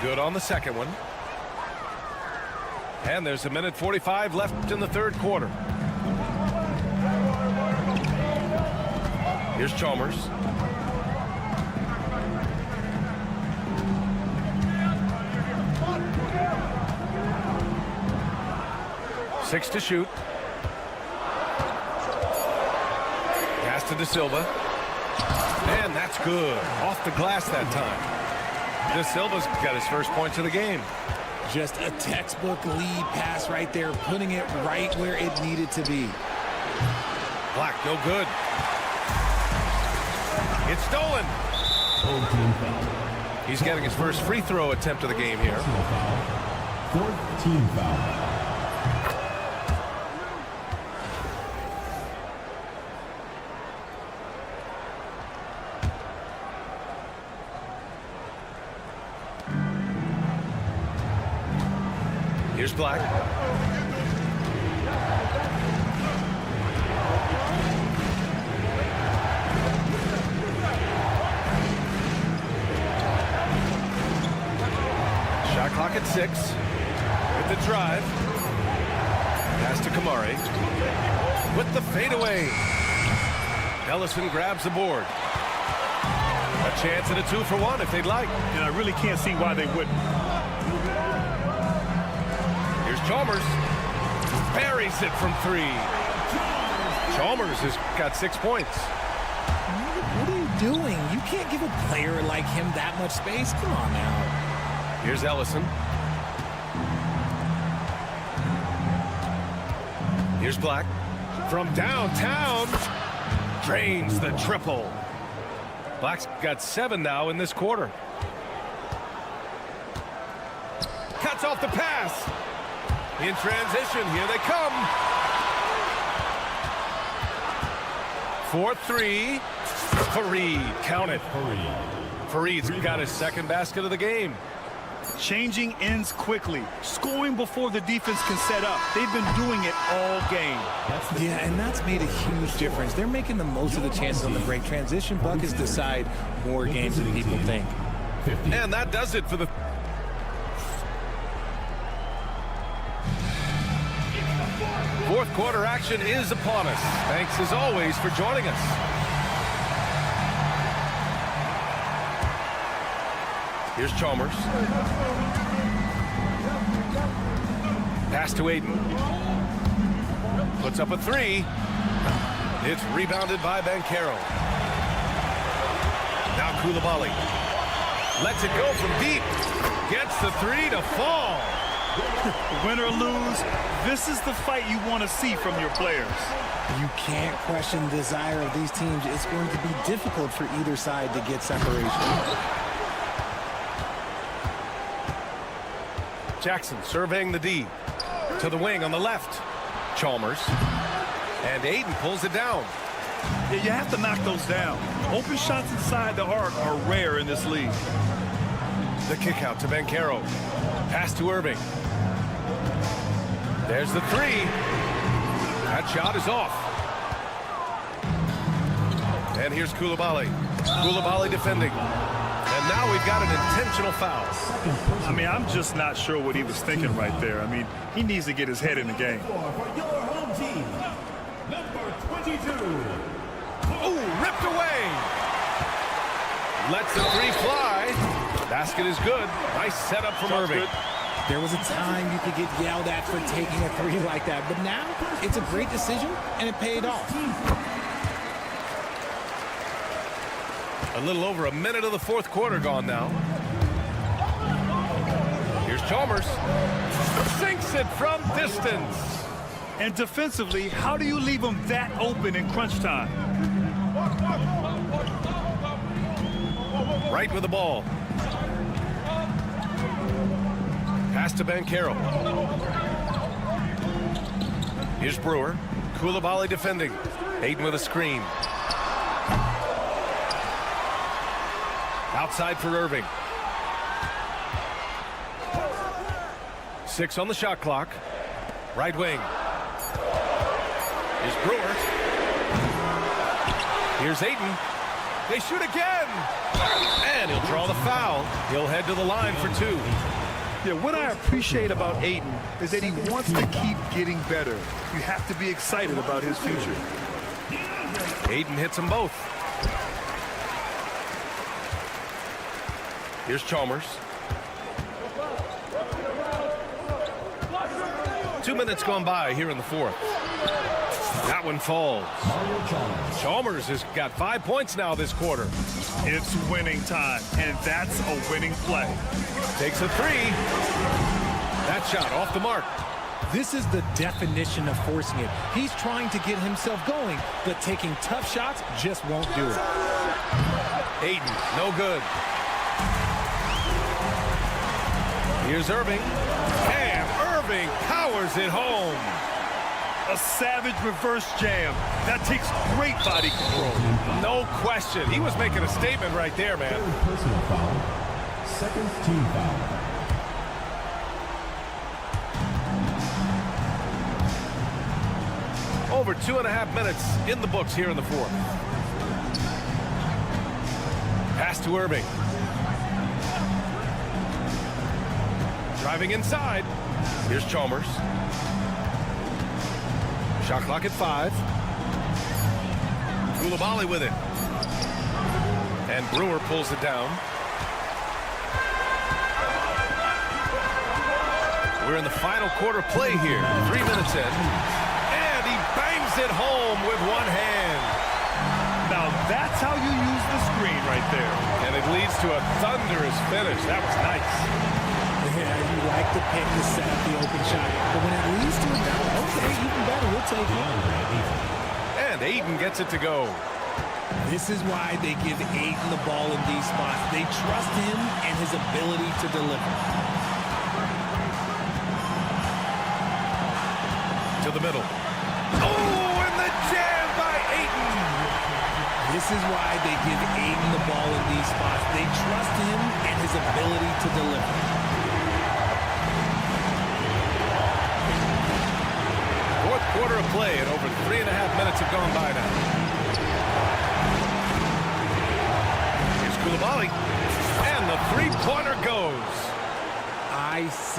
Good on the second one. And there's 1:45 left in the third quarter. Here's Chalmers. Six to shoot. Pass to De Silva. And that's good. Off the glass that time. De Silva's got his first points of the game. Just a textbook lead pass right there, putting it right where it needed to be. Black, no good. It's stolen. Third team foul. He's getting his first free throw attempt of the game here. Personal foul. Fourth team foul. Here's Black. Shot clock at 6. With the drive. Pass to Kamari. With the fadeaway. Ellison grabs the board. A chance at a 2-for-1 if they'd like. And I really can't see why they wouldn't. Chalmers buries it from 3. Chalmers has got 6 points. What are you doing? You can't give a player like him that much space. Come on now. Here's Ellison. Here's Black. From downtown. Drains the triple. Black's got 7 now in this quarter. Cuts off the pass. In transition, here they come. 4-3. Fareed, count it. Fareed's got his second basket of the game. Changing ends quickly. Scoring before the defense can set up. They've been doing it all game. Yeah, and that's made a huge difference. They're making the most of the chances on the break. Transition buckets decide more games than people think. And that does it for the... Fourth quarter action is upon us. Thanks as always for joining us. Here's Chalmers. Pass to Aiden. Puts up a 3. It's rebounded by Banchero. Now Coulibaly. Lets it go from deep. Gets the 3 to fall. Win or lose, this is the fight you want to see from your players. You can't question the desire of these teams. It's going to be difficult for either side to get separation. Jackson surveying the D. To the wing on the left. Chalmers. And Aiden pulls it down. Yeah, you have to knock those down. Open shots inside the arc are rare in this league. The kick out to Banchero. Pass to Irving. There's the three. That shot is off. And here's Koulibaly. Koulibaly defending. And now we've got an intentional foul. I mean, I'm just not sure what he was thinking right there. I mean, he needs to get his head in the game. For your home team, number 22. Ooh, ripped away. Lets the three fly. Basket is good. Nice setup from Irving. Good. There was a time you could get yelled at for taking a three like that, but now it's a great decision, and it paid off. A little over a minute of the fourth quarter gone now. Here's Chalmers. Sinks it from distance. And defensively, how do you leave them that open in crunch time? Right with the ball. Pass to Banchero. Here's Brewer. Koulibaly defending. Aiden with a screen. Outside for Irving. 6 on the shot clock. Right wing. Here's Brewer. Here's Aiden. They shoot again. And he'll draw the foul. He'll head to the line for 2. Yeah, what I appreciate about Aiden is that he wants to keep getting better. You have to be excited about his future. Aiden hits them both. Here's Chalmers. 2 minutes gone by here in the fourth. That one falls. Chalmers has got 5 points now this quarter. It's winning time, and that's a winning play. Takes a three. That shot off the mark. This is the definition of forcing it. He's trying to get himself going, but taking tough shots just won't do it. Aiden, no good. Here's Irving. And Irving powers it home. A savage reverse jam. That takes great body control. No question. He was making a statement right there, man. Personal foul. Second team foul. Over 2.5 minutes in the books here in the fourth. Pass to Irving. Driving inside. Here's Chalmers. Shot clock at 5. Koulibaly with it. And Brewer pulls it down. We're in the final quarter play here. 3 minutes in. And he bangs it home with one hand. Now that's how you use the screen right there. And it leads to a thunderous finish. That was nice. Yeah, you like to pick to set up the open shot, but when it leads to a dunk, okay, even better, we'll take it. And Aiden gets it to go. This is why they give Aiden the ball in these spots. They trust him and his ability to deliver. To the middle. Oh, and the jam by Aiden. This is why they give Aiden the ball in these spots. They trust him and his ability to deliver. Fourth quarter of play, and over 3.5 minutes have gone by now. Here's Koulibaly, and the three-pointer goes. ICE,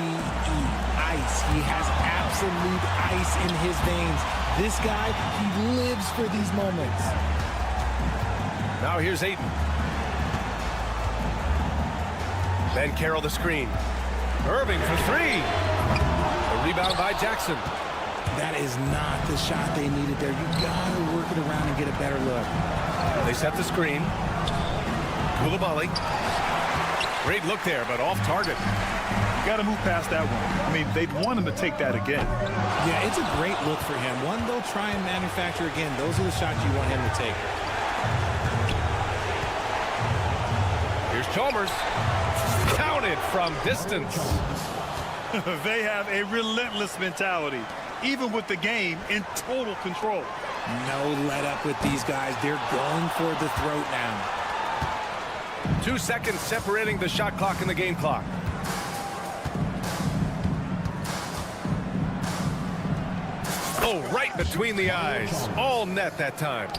ice. He has absolute ice in his veins. This guy, he lives for these moments. Now here's Aiden. Banchero the screen. Irving for 3. A rebound by Jackson. That is not the shot they needed there. You gotta work it around and get a better look. They set the screen. Koulibaly. Great look there, but off target. got to move past that one. I mean, they'd want him to take that again. Yeah, it's a great look for him. One they'll try and manufacture again. Those are the shots you want him to take. Here's Chalmers. Counted from distance. They have a relentless mentality, even with the game in total control. No let up with these guys. They're going for the throat now. 2 seconds separating the shot clock and the game clock. Oh, right between the eyes. All net that time.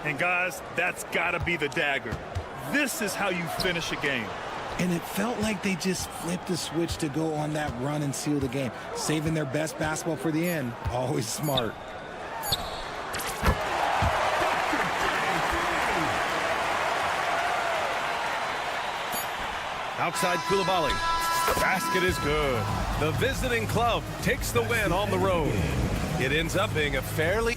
And guys, that's got to be the dagger. This is how you finish a game. And it felt like they just flipped the switch to go on that run and seal the game. Saving their best basketball for the end. Always smart. Outside Koulibaly. Basket is good. The visiting club takes the win on the road. It ends up being a fairly...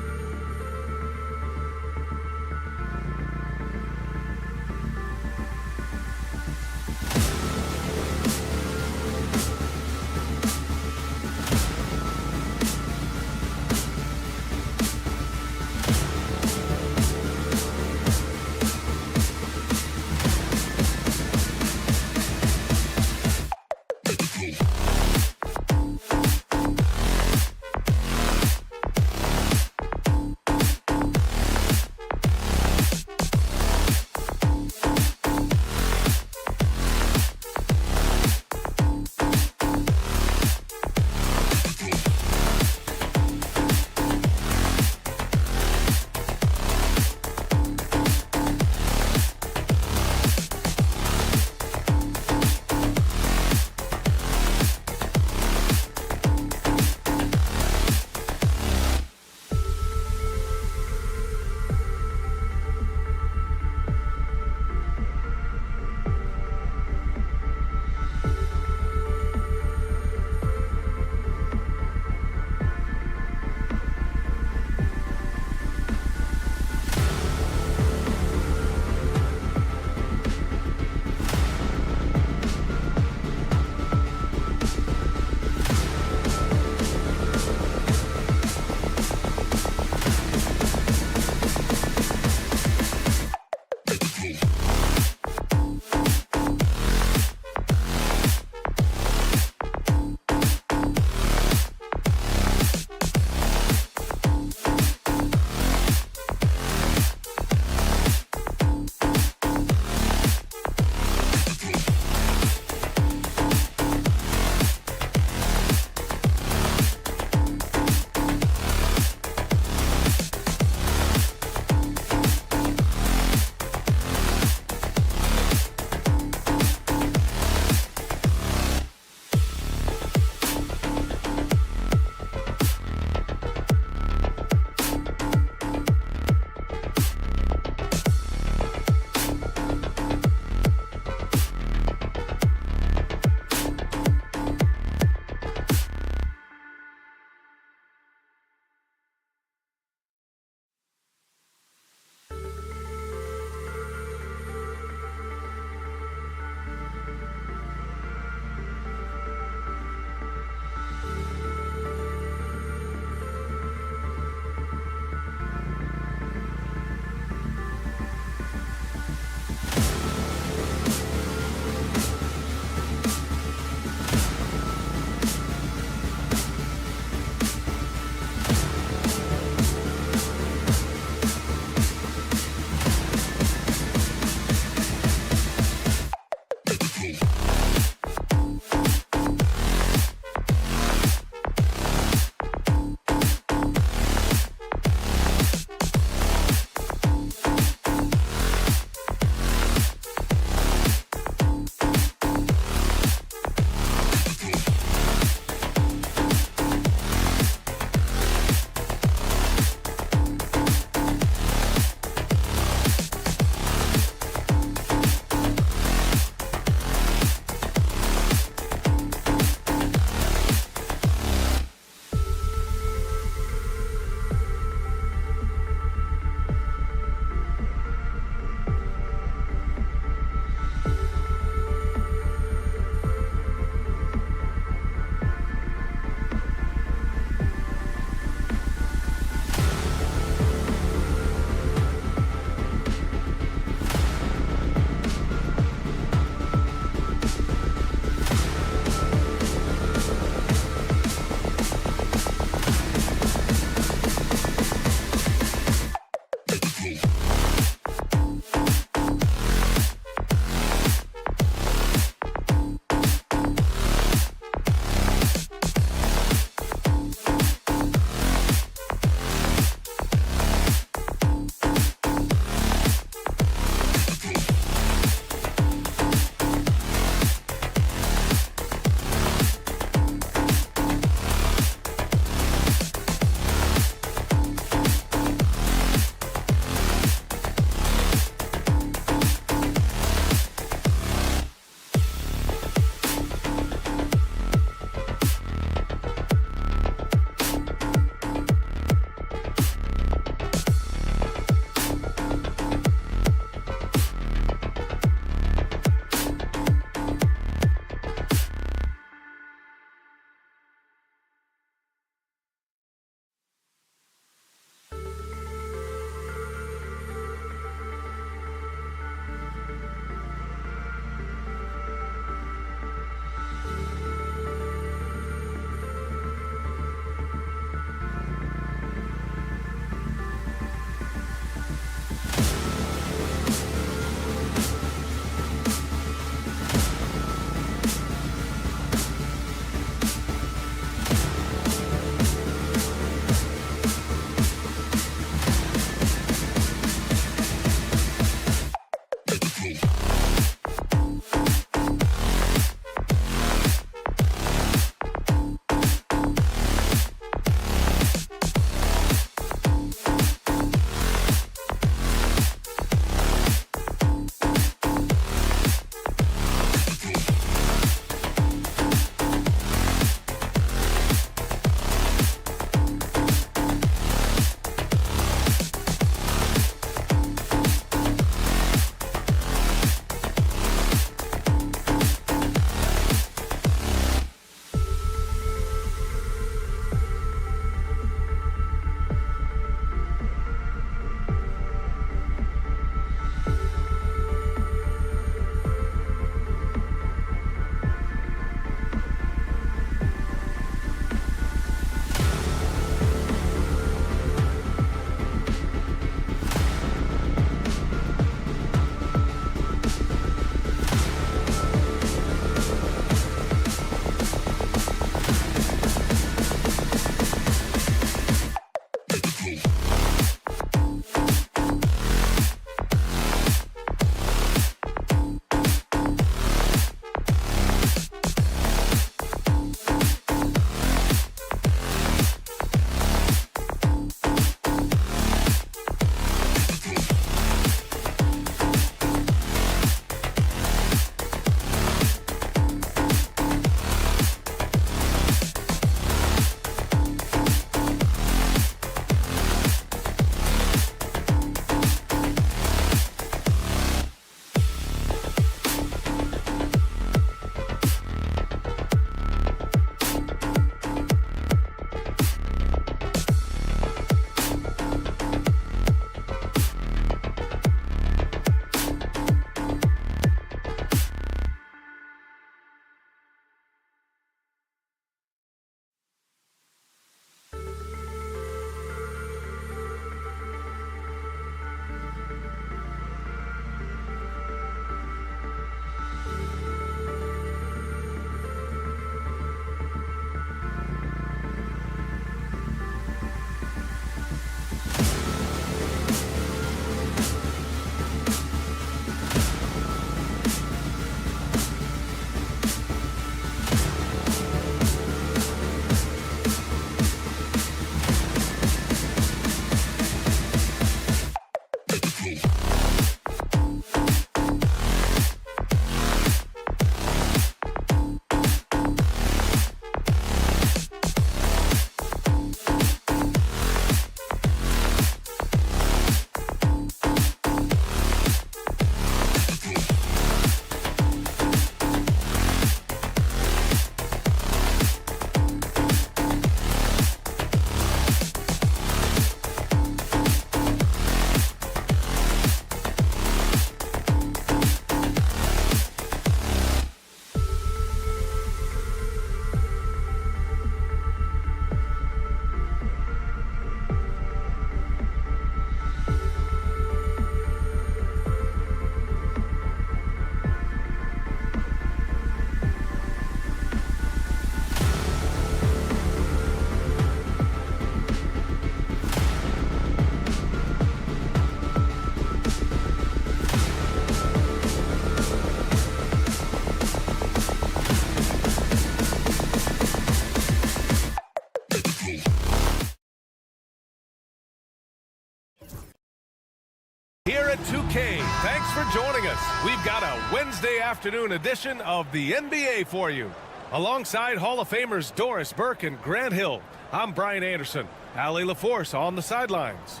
joining us. We've got a Wednesday afternoon edition of the NBA for you. Alongside Hall of Famers Doris Burke and Grant Hill, I'm Brian Anderson. Allie LaForce on the sidelines.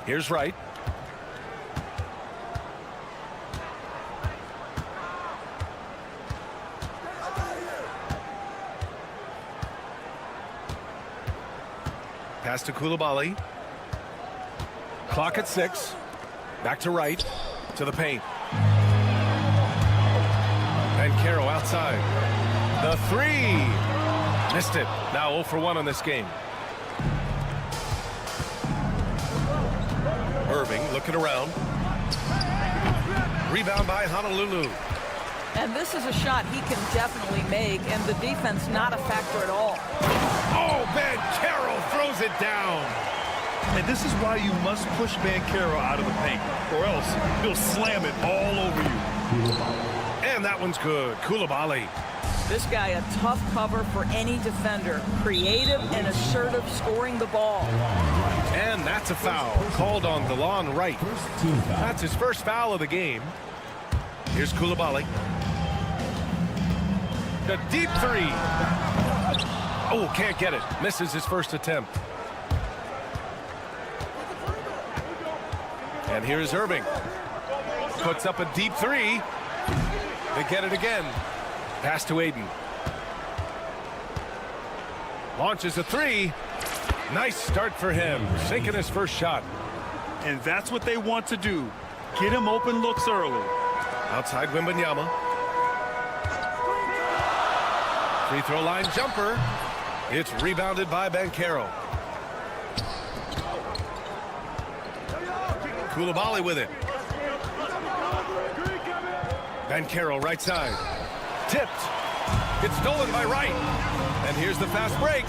Here's Wright. Pass to Coulibaly. Clock at 6. Back to Wright. To the paint. Banchero outside. The 3. Missed it. Now 0 for 1 on this game. Irving looking around. Rebound by Honolulu. And this is a shot he can definitely make, and the defense not a factor at all. Oh, Banchero throws it down. And this is why you must push Banchero out of the paint, or else he'll slam it all over you. And that one's good. Coulibaly. This guy a tough cover for any defender. Creative and assertive scoring the ball. And that's a foul called on DeLon Wright. That's his first foul of the game. Here's Coulibaly. The deep 3. Oh, can't get it. Misses his first attempt. And here's Irving. Puts up a deep 3. They get it again. Pass to Aiden. Launches a 3. Nice start for him. Sinking his first shot. And that's what they want to do. Get him open looks early. Outside Wembanyama. Free throw line jumper. It's rebounded by Banchero. Coulibaly with it. Banchero right side. Tipped. It's stolen by Wright. And here's the fast break.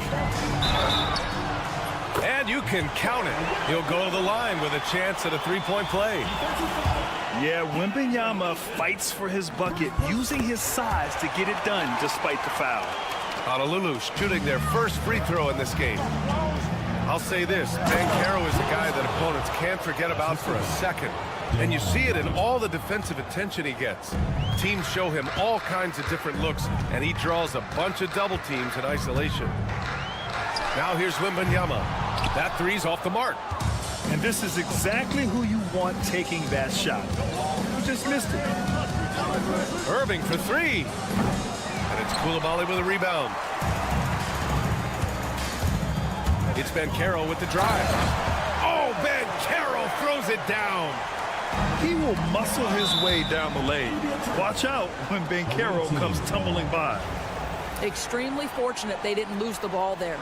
And you can count it. He'll go to the line with a chance at a three-point play. Yeah, Wembanyama fights for his bucket, using his size to get it done despite the foul. Honolulu shooting their first free throw in this game. I'll say this, Banchero is a guy that opponents can't forget about for a second. And you see it in all the defensive attention he gets. Teams show him all kinds of different looks, and he draws a bunch of double teams in isolation. Now here's Wembanyama. That 3's off the mark. And this is exactly who you want taking that shot. You just missed it. Irving for 3. And it's Coulibaly with a rebound. It's Banchero with the drive. Oh, Banchero throws it down. He will muscle his way down the lane. Watch out when Banchero comes tumbling by. Extremely fortunate they didn't lose the ball there.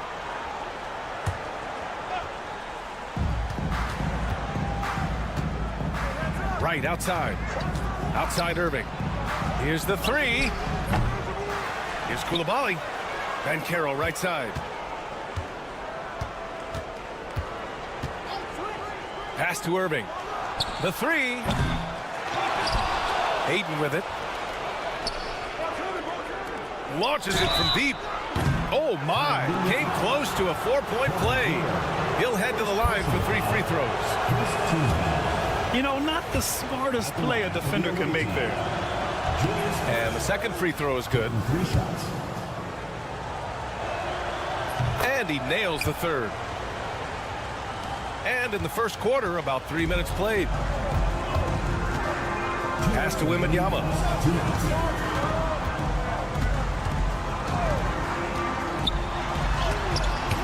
Right outside. Outside Irving. Here's the 3. Here's Coulibaly. Banchero right side. Pass to Irving. The 3. Aiden with it. Launches it from deep. Oh my, came close to a 4-point play. He'll head to the line for 3 free throws. You know, not the smartest play a defender can make there. And the second free throw is good. And he nails the third. And in the first quarter, about 3 minutes played. Pass to Wembanyama.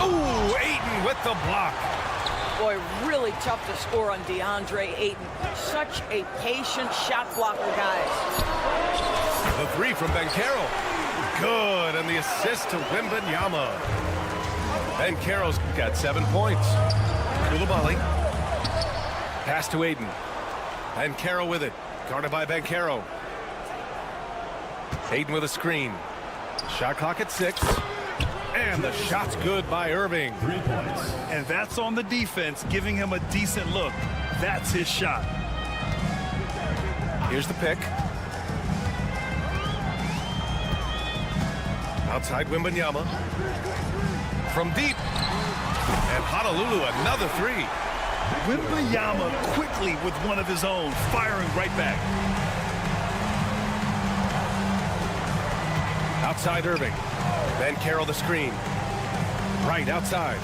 Ooh, Ayton with the block. Boy, really tough to score on DeAndre Ayton. Such a patient shot blocker, guys. The 3 from Banchero. Good, and the assist to Wembanyama. Banchero's got 7 points. Coulibaly. Pass to Aiden. Banchero with it. Guarded by Banchero. Aiden with a screen. Shot clock at 6. And the shot's good by Irving. 3 points. And that's on the defense, giving him a decent look. That's his shot. Here's the pick. Outside Wembanyama. From deep. And Honolulu, another three. Wembanyama quickly with one of his own, firing right back. Outside Irving. Then Carroll the screen. Right outside.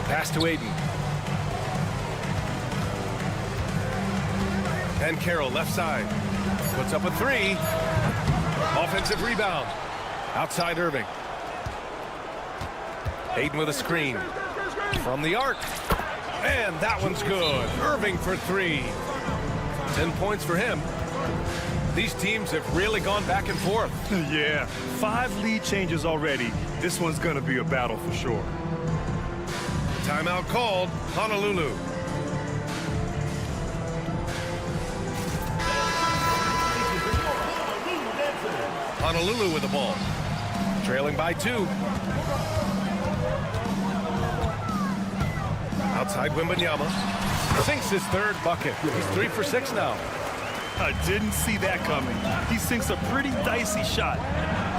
Pass to Aiden. And Carroll left side. Puts up a three. Offensive rebound. Outside Irving. Aiden with a screen. From the arc. And that one's good. Irving for three. 10 points for him. These teams have really gone back and forth. Yeah, 5 lead changes already. This one's going to be a battle for sure. Timeout called. Honolulu. Honolulu with the ball. Trailing by 2. Outside Wembanyama. Sinks his third bucket. He's 3 for 6 now. I didn't see that coming. He sinks a pretty dicey shot.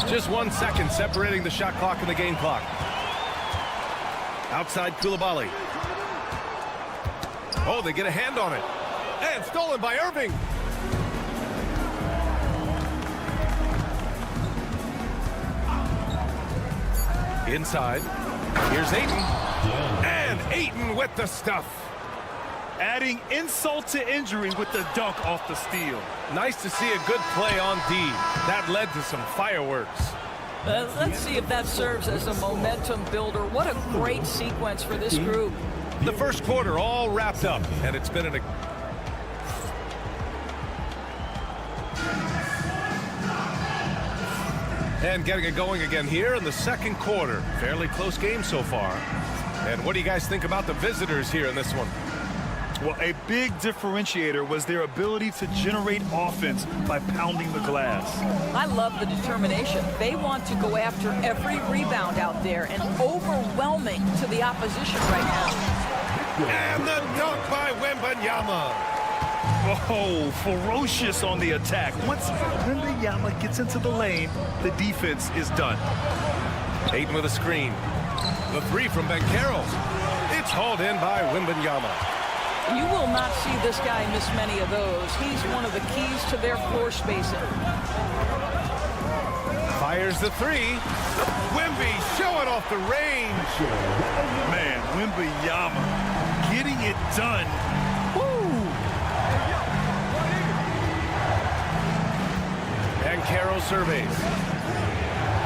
Just 1 second separating the shot clock and the game clock. Outside Coulibaly. Oh, they get a hand on it. And stolen by Irving. Inside. Here's Ayton. And Ayton with the stuff. Adding insult to injury with the dunk off the steal. Nice to see a good play on D. That led to some fireworks. Let's see if that serves as a momentum builder. What a great sequence for this group. The first quarter all wrapped up, and it's been an... And getting it going again here in the second quarter. Fairly close game so far. And what do you guys think about the visitors here in this one? Well, a big differentiator was their ability to generate offense by pounding the glass. I love the determination. They want to go after every rebound out there and overwhelming to the opposition right now. And the dunk by Wembanyama. Oh, ferocious on the attack. Once Wembanyama gets into the lane, the defense is done. Ayton with a screen. The three from Banchero. It's hauled in by Wembanyama. You will not see this guy miss many of those. He's one of the keys to their floor spacing. Fires the three. Wemby showing off the range. Man, Wembanyama getting it done. Woo! And Carroll surveys.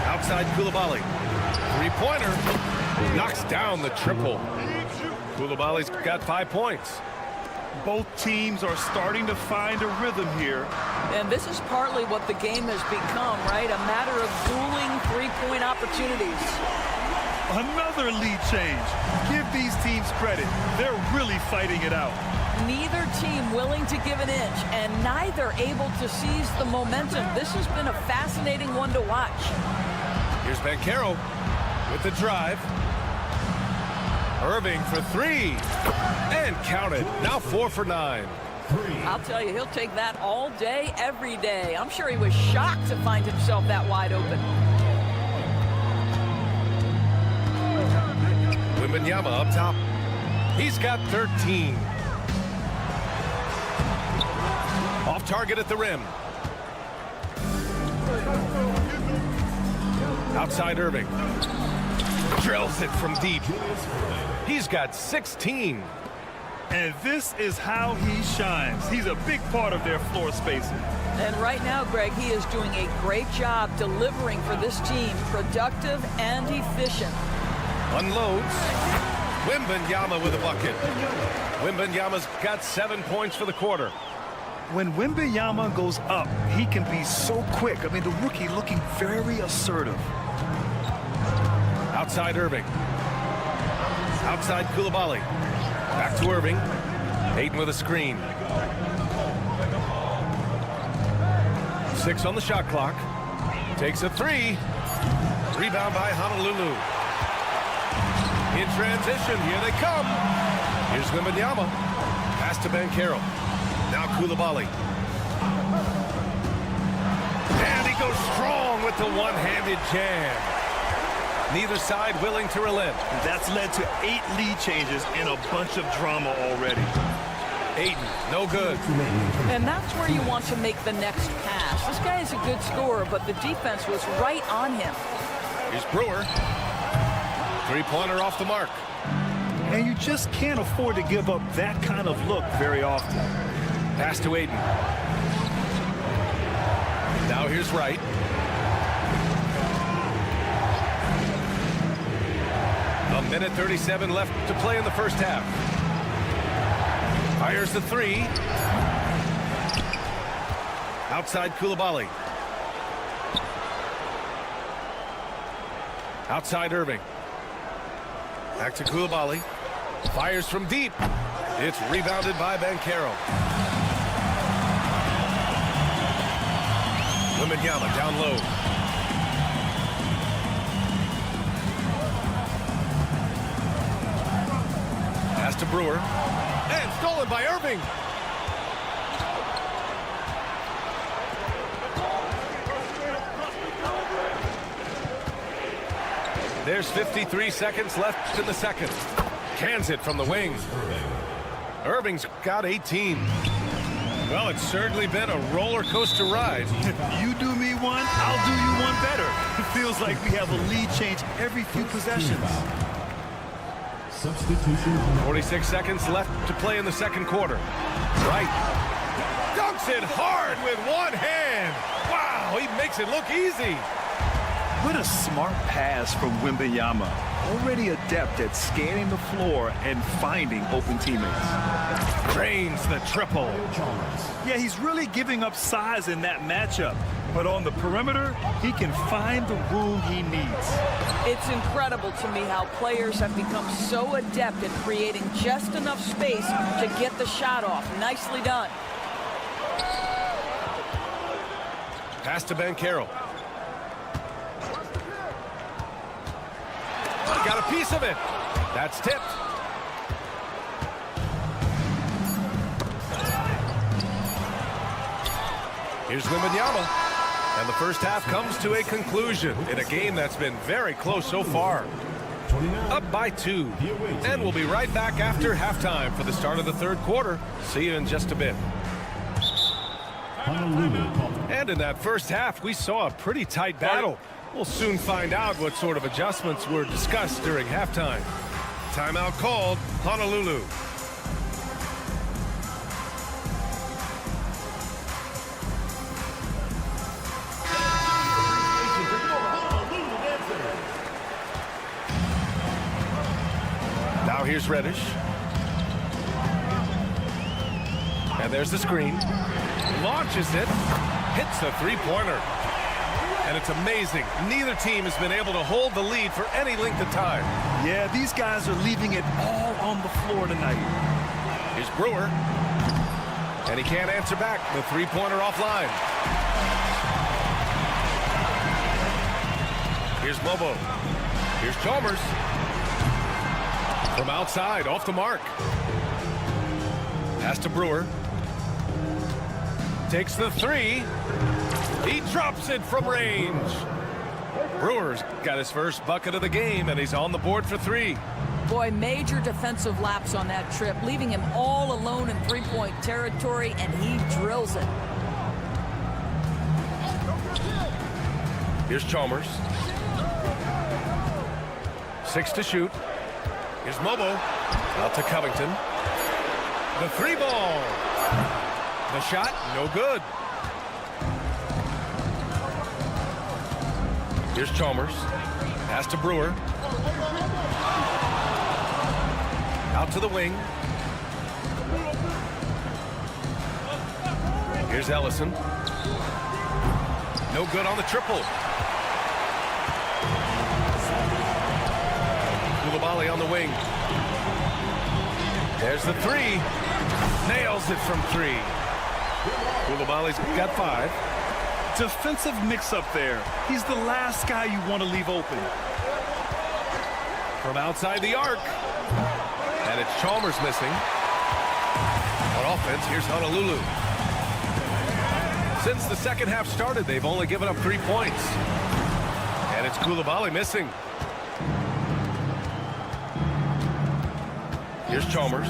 Outside Coulibaly. Three-pointer. Knocks down the triple. Coulibaly's got 5 points. Both teams are starting to find a rhythm here. And this is partly what the game has become, right? A matter of dueling three-point opportunities. Another lead change. Give these teams credit. They're really fighting it out. Neither team willing to give an inch, and neither able to seize the momentum. This has been a fascinating one to watch. Here's Banchero with the drive. Irving for three. And counted. Now 4 for 9. I'll tell you, he'll take that all day, every day. I'm sure he was shocked to find himself that wide open. Wembanyama up top. He's got 13. Off target at the rim. Outside Irving. Drills it from deep. He's got 16. And this is how he shines. He's a big part of their floor spacing. And right now, Greg, he is doing a great job delivering for this team. Productive and efficient. Unloads. Wembanyama with a bucket. Wembanyama's got 7 points for the quarter. When Wembanyama goes up, he can be so quick. I mean, the rookie looking very assertive. Outside Irving. Outside Coulibaly. Back to Irving. Ayton with a screen. 6 on the shot clock. Takes a three. Rebound by Honolulu. In transition, here they come. Here's Wembanyama. Pass to Banchero. Now Coulibaly. And he goes strong. with the one-handed jam. Neither side willing to relent. That's led to 8 lead changes and a bunch of drama already. Aiden, no good. And that's where you want to make the next pass. This guy is a good scorer, but the defense was right on him. Here's Brewer. Three-pointer off the mark. And you just can't afford to give up that kind of look very often. Pass to Aiden. Now here's Wright. A minute 37 left to play in the first half. Fires the three. Outside Koulibaly. Outside Irving. Back to Koulibaly. Fires from deep. It's rebounded by Banchero. Wembanyama down low. Pass to Brewer. And stolen by Irving. There's 53 seconds left in the second. Cans it from the wing. Irving's got 18. Well, it's certainly been a roller coaster ride. If you do me one, I'll do you one better. It feels like we have a lead change every few possessions. Substitution. 46 seconds left to play in the second quarter. Right. Dunks it hard with one hand. Wow, he makes it look easy. What a smart pass from Wembanyama. Already adept at scanning the floor and finding open teammates. Drains the triple. Yeah, he's really giving up size in that matchup. But on the perimeter, he can find the room he needs. It's incredible to me how players have become so adept at creating just enough space to get the shot off. Nicely done. Pass to Banchero. Got a piece of it. That's tipped. Here's Wembanyama. And the first half comes to a conclusion in a game that's been very close so far. Up by 2. And we'll be right back after halftime for the start of the third quarter. See you in just a bit. And in that first half, we saw a pretty tight battle. We'll soon find out what sort of adjustments were discussed during halftime. Timeout called, Honolulu. Now here's Reddish. And there's the screen. Launches it. Hits the three-pointer. And it's amazing. Neither team has been able to hold the lead for any length of time. Yeah, these guys are leaving it all on the floor tonight. Here's Brewer. And he can't answer back. The three-pointer offline. Here's Mobo. Here's Chalmers. From outside, off the mark. Pass to Brewer. Takes the three. He drops it from range. Brewer's got his first bucket of the game, and he's on the board for 3. Boy, major defensive lapse on that trip, leaving him all alone in three-point territory, and he drills it. Here's Chalmers. 6 to shoot. Here's Mobo. Out to Covington. The three ball. The shot, no good. Here's Chalmers. Pass to Brewer. Out to the wing. Here's Ellison. No good on the triple. Koulibaly on the wing. There's the three. Nails it from 3. Koulibaly's got 5. Defensive mix-up there. He's the last guy you want to leave open. From outside the arc. And it's Chalmers missing. On offense, here's Honolulu. Since the second half started, they've only given up 3 points. And it's Koulibaly missing. Here's Chalmers.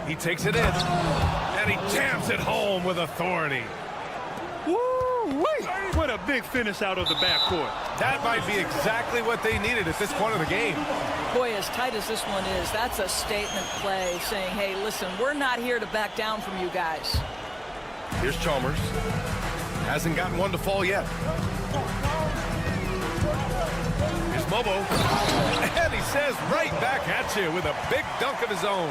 He takes it in, and he jams it home with authority. Woo-wee! What a big finish out of the backcourt. That might be exactly what they needed at this point of the game. Boy, as tight as this one is, that's a statement play saying, hey, listen, we're not here to back down from you guys. Here's Chalmers. Hasn't gotten one to fall yet. Here's Mobo. And he says right back at you with a big dunk of his own.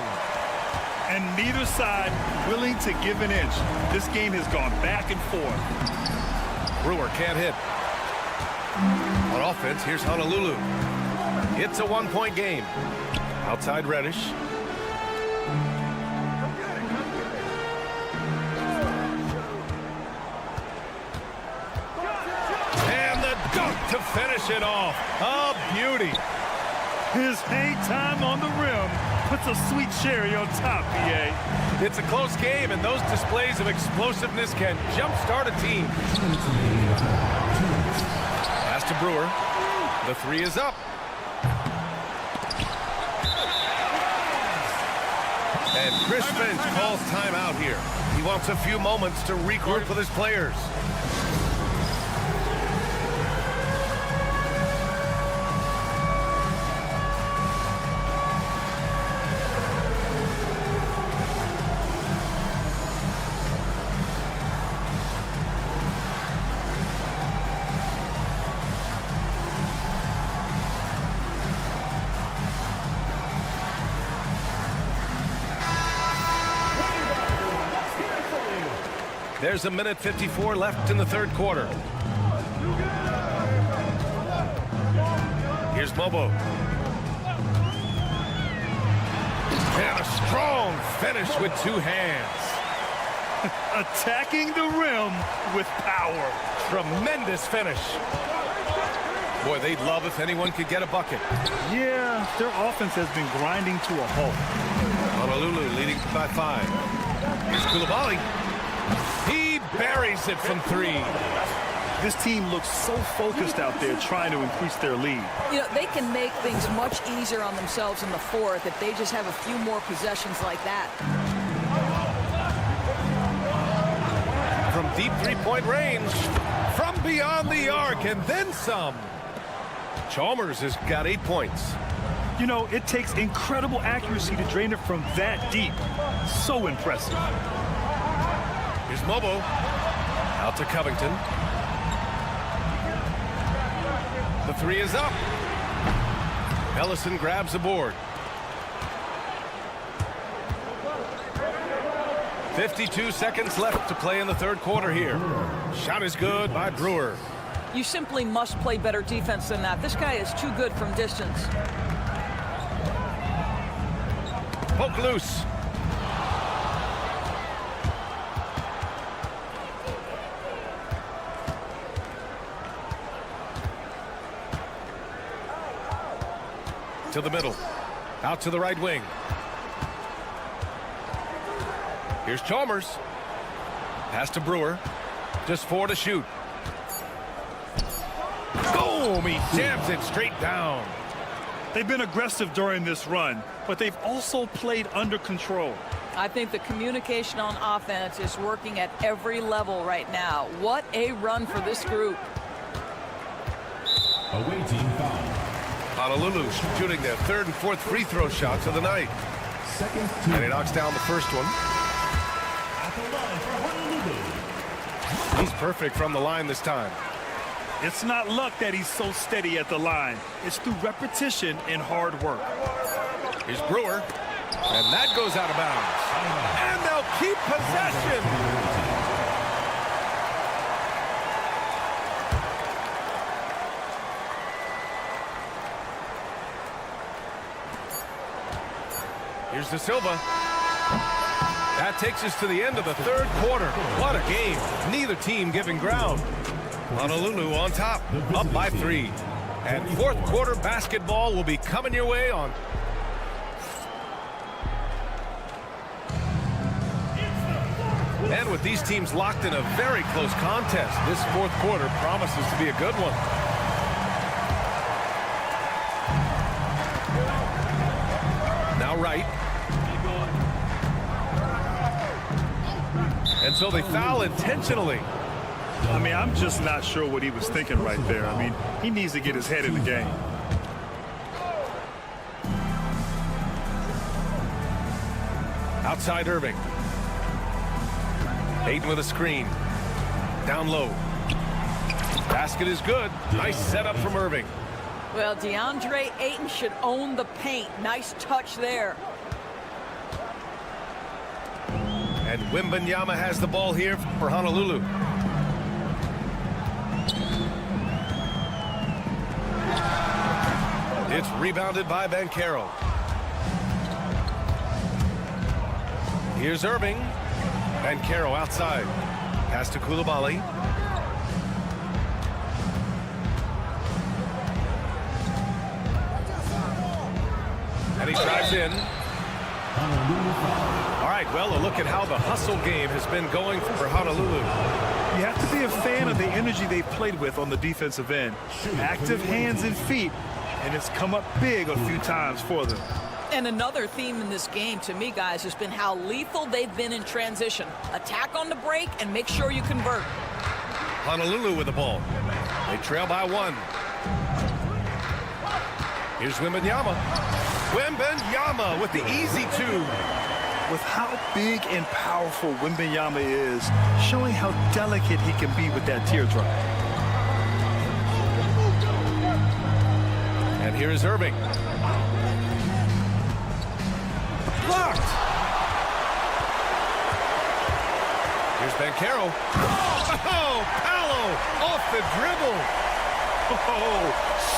And neither side willing to give an inch. This game has gone back and forth. Brewer can't hit. On offense, here's Honolulu. It's a 1-point game. Outside Reddish. And the dunk to finish it off. A beauty. His hang time on the rim puts a sweet cherry on top, BA. It's a close game, and those displays of explosiveness can jumpstart a team. Pass to Brewer. The 3 is up. And Chris Finch calls timeout here. He wants a few moments to regroup with his players. There's a minute 54 left in the third quarter. Here's Mobo. And a strong finish with 2 hands. Attacking the rim with power. Tremendous finish. Boy, they'd love if anyone could get a bucket. Yeah, their offense has been grinding to a halt. Honolulu leading by 5. Here's Koulibaly. He buries it from 3. This team looks so focused out there trying to increase their lead. You know, they can make things much easier on themselves in the fourth if they just have a few more possessions like that. From deep 3-point range, from beyond the arc, and then some. Chalmers has got 8 points. You know, it takes incredible accuracy to drain it from that deep. So impressive. Here's Mobo. Out to Covington. The 3 is up. Ellison grabs the board. 52 seconds left to play in the third quarter here. Shot is good by Brewer. You simply must play better defense than that. This guy is too good from distance. Poke loose. To the middle. Out to the right wing. Here's Chalmers. Pass to Brewer. Just 4 to shoot. Boom! He jams it straight down. They've been aggressive during this run, but they've also played under control. I think the communication on offense is working at every level right now. What a run for this group. Away team foul. Honolulu shooting their 3rd and 4th free throw shots of the night. Second team. And he knocks down the first one. At the line for Honolulu. He's perfect from the line this time. It's not luck that he's so steady at the line. It's through repetition and hard work. Here's Brewer. And that goes out of bounds. And they'll keep possession. Here's De Silva. That takes us to the end of the third quarter. What a game. Neither team giving ground. Honolulu on top, up by 3. And fourth quarter basketball will be coming your way on. And with these teams locked in a very close contest, this fourth quarter promises to be a good one. Now right. And so they foul intentionally. I mean, I'm just not sure what he was thinking right there. I mean, he needs to get his head in the game. Outside Irving. Ayton with a screen. Down low. Basket is good. Nice setup from Irving. Well, DeAndre Ayton should own the paint. Nice touch there. And Wembanyama has the ball here for Honolulu. It's rebounded by Banchero. Here's Irving. Banchero outside. Pass to Coulibaly. And he drives in. All right, well, a look at how the hustle game has been going for Honolulu. You have to be a fan of the energy they played with on the defensive end. Active hands and feet, and it's come up big a few times for them. And another theme in this game, to me, guys, has been how lethal they've been in transition. Attack on the break and make sure you convert. Honolulu with the ball. They trail by one. Here's Wembanyama. Wembanyama with the easy two. With how big and powerful Wembanyama is, showing how delicate he can be with that teardrop. And here is Irving. Blocked. Here's Banchero. Oh, Paolo off the dribble. Oh,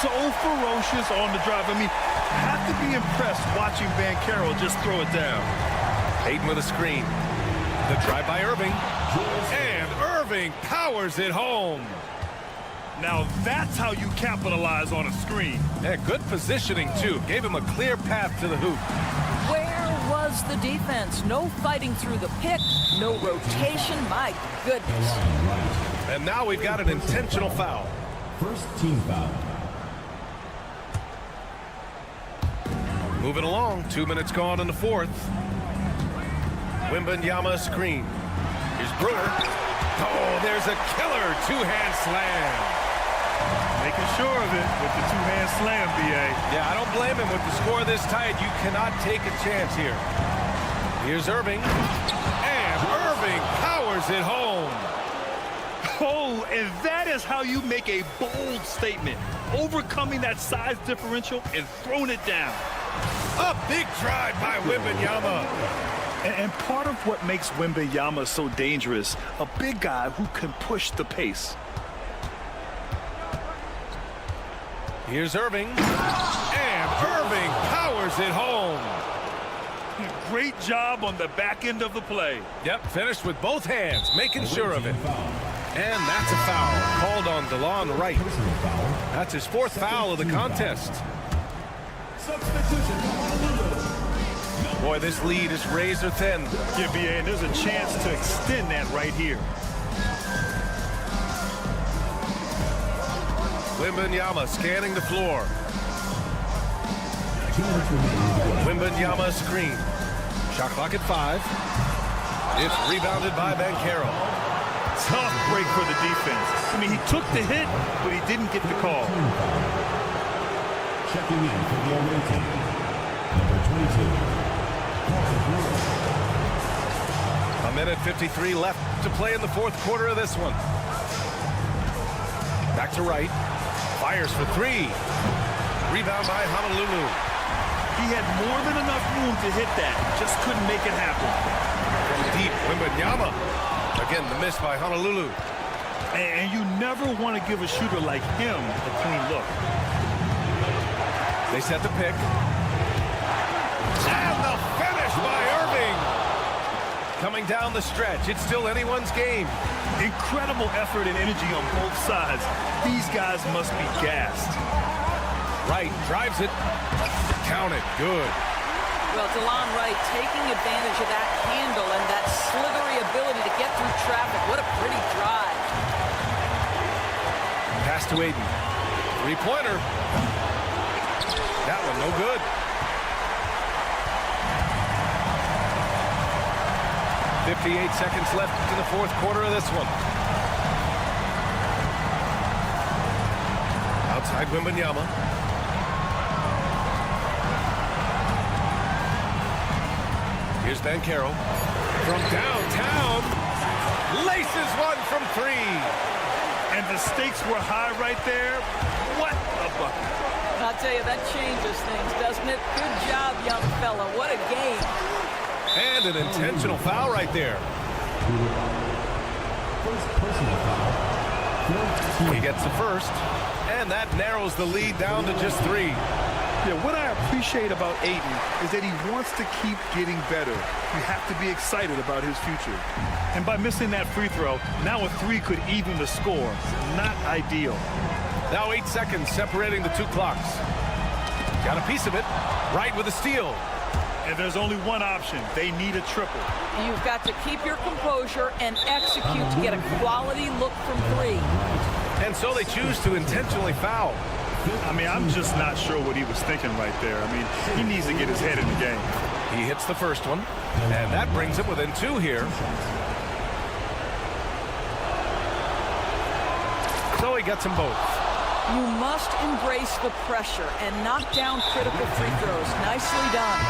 so ferocious on the drive. I mean, have to be impressed watching Banchero just throw it down. Ayton with a screen. The drive by Irving. And Irving powers it home. Now that's how you capitalize on a screen. Yeah, good positioning, too. Gave him a clear path to the hoop. Where was the defense? No fighting through the pick, no rotation. My goodness. And now we've got an intentional foul. First team foul. Moving along, 2 minutes gone in the fourth. Wembanyama screen. Here's Brewer. Oh, there's a killer two-hand slam. Making sure of it with the two-hand slam, B.A. Yeah, I don't blame him with the score this tight. You cannot take a chance here. Here's Irving. And Irving powers it home. Oh, and that is how you make a bold statement. Overcoming that size differential and throwing it down. A big drive by Wembanyama. And part of what makes Wembanyama so dangerous, a big guy who can push the pace. Here's Irving. And Irving powers it home. Great job on the back end of the play. Yep, finished with both hands, making sure of it. And that's a foul called on DeLon Wright. That's his fourth foul of the contest. Boy, this lead is razor thin. Yeah, B.A., and there's a chance to extend that right here. Wembanyama scanning the floor. Wembanyama screen. Shot clock at 5. It's rebounded by Banchero. Tough break for the defense. I mean, he took the hit, but he didn't get the call. Checking in for the away team, number 22. A minute 53 left to play in the fourth quarter of this one. Back to Wright. Fires for 3. Rebound by Honolulu. He had more than enough room to hit that. Just couldn't make it happen. From deep, Wembanyama. Again, the miss by Honolulu. And you never want to give a shooter like him a clean look. They set the pick. And the finish by Irving. Coming down the stretch. It's still anyone's game. Incredible effort and energy on both sides. These guys must be gassed. Wright drives it. Count it. Good. Well, DeLon Wright taking advantage of that handle and that slithery ability to get through traffic. What a pretty drive. Pass to Aiden. Three-pointer. That one no good. .58 seconds left in the fourth quarter of this one. Outside Wembanyama. Here's Banchero. From downtown. Laces one from three. And the stakes were high right there. What a bucket. I'll tell you, that changes things, doesn't it? Good job, young fella. What a game. And an intentional foul right there. He gets the first, and that narrows the lead down to just three. Yeah, what I appreciate about Aiden is that he wants to keep getting better. You have to be excited about his future. And by missing that free throw, now a three could even the score. Not ideal. Now 8 seconds separating the two clocks. Got a piece of it. Right with a steal. And there's only one option. They need a triple. You've got to keep your composure and execute to get a quality look from three. And so they choose to intentionally foul. I mean, I'm just not sure what he was thinking right there. I mean, he needs to get his head in the game. He hits the first one, and that brings him within two here. So he gets them both. You must embrace the pressure and knock down critical free throws. Nicely done.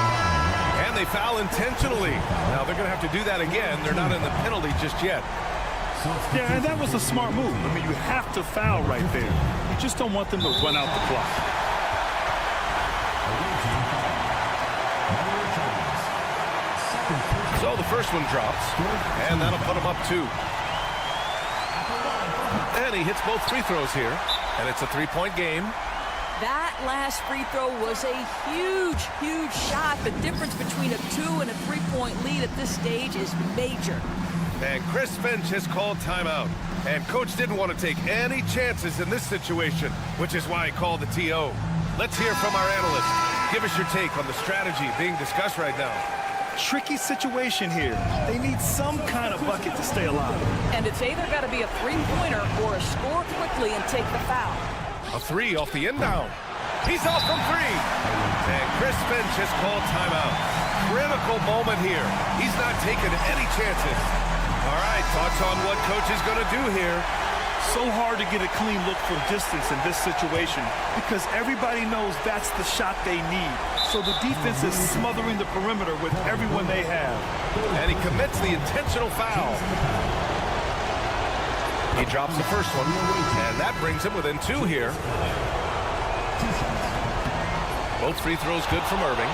And they foul intentionally. Now they're going to have to do that again. They're not in the penalty just yet. Yeah, and that was a smart move. I mean, you have to foul right there. You just don't want them to run out the clock. So the first one drops, and that'll put him up two. And he hits both free throws here, and it's a three-point game. That last free throw was a huge, huge shot. The difference between a 2- and a 3-point lead at this stage is major. And Chris Finch has called timeout. And Coach didn't want to take any chances in this situation, which is why he called the TO. Let's hear from our analyst. Give us your take on the strategy being discussed right now. Tricky situation here. They need some kind of bucket to stay alive. And it's either got to be a three-pointer or a score quickly and take the foul. A three off the inbound. He's off from three. And Chris Finch has called timeout. Critical moment here. He's not taking any chances. All right, thoughts on what Coach is going to do here? So hard to get a clean look from distance in this situation because everybody knows that's the shot they need. So the defense is smothering the perimeter with everyone they have. And he commits the intentional foul. He drops the first one, and that brings him within two here. Both free throws good from Irving.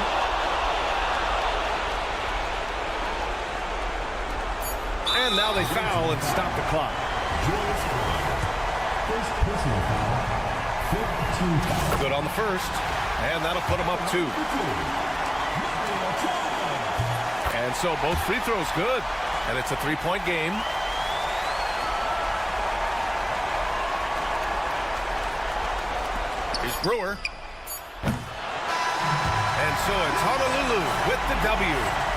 And now they foul and stop the clock. Good on the first, and that'll put him up two. And so both free throws good, and it's a three-point game. Here's Brewer. And so it's Honolulu with the W.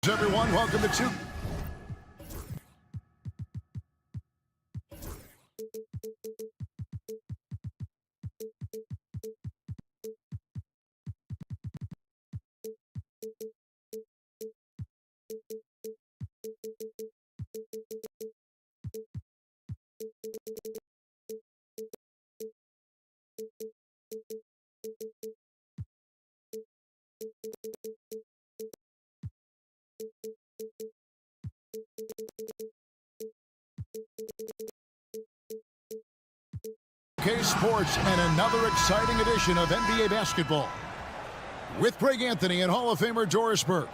Everyone, welcome to two. Sports and another exciting edition of NBA basketball. With Greg Anthony and Hall of Famer Doris Burke,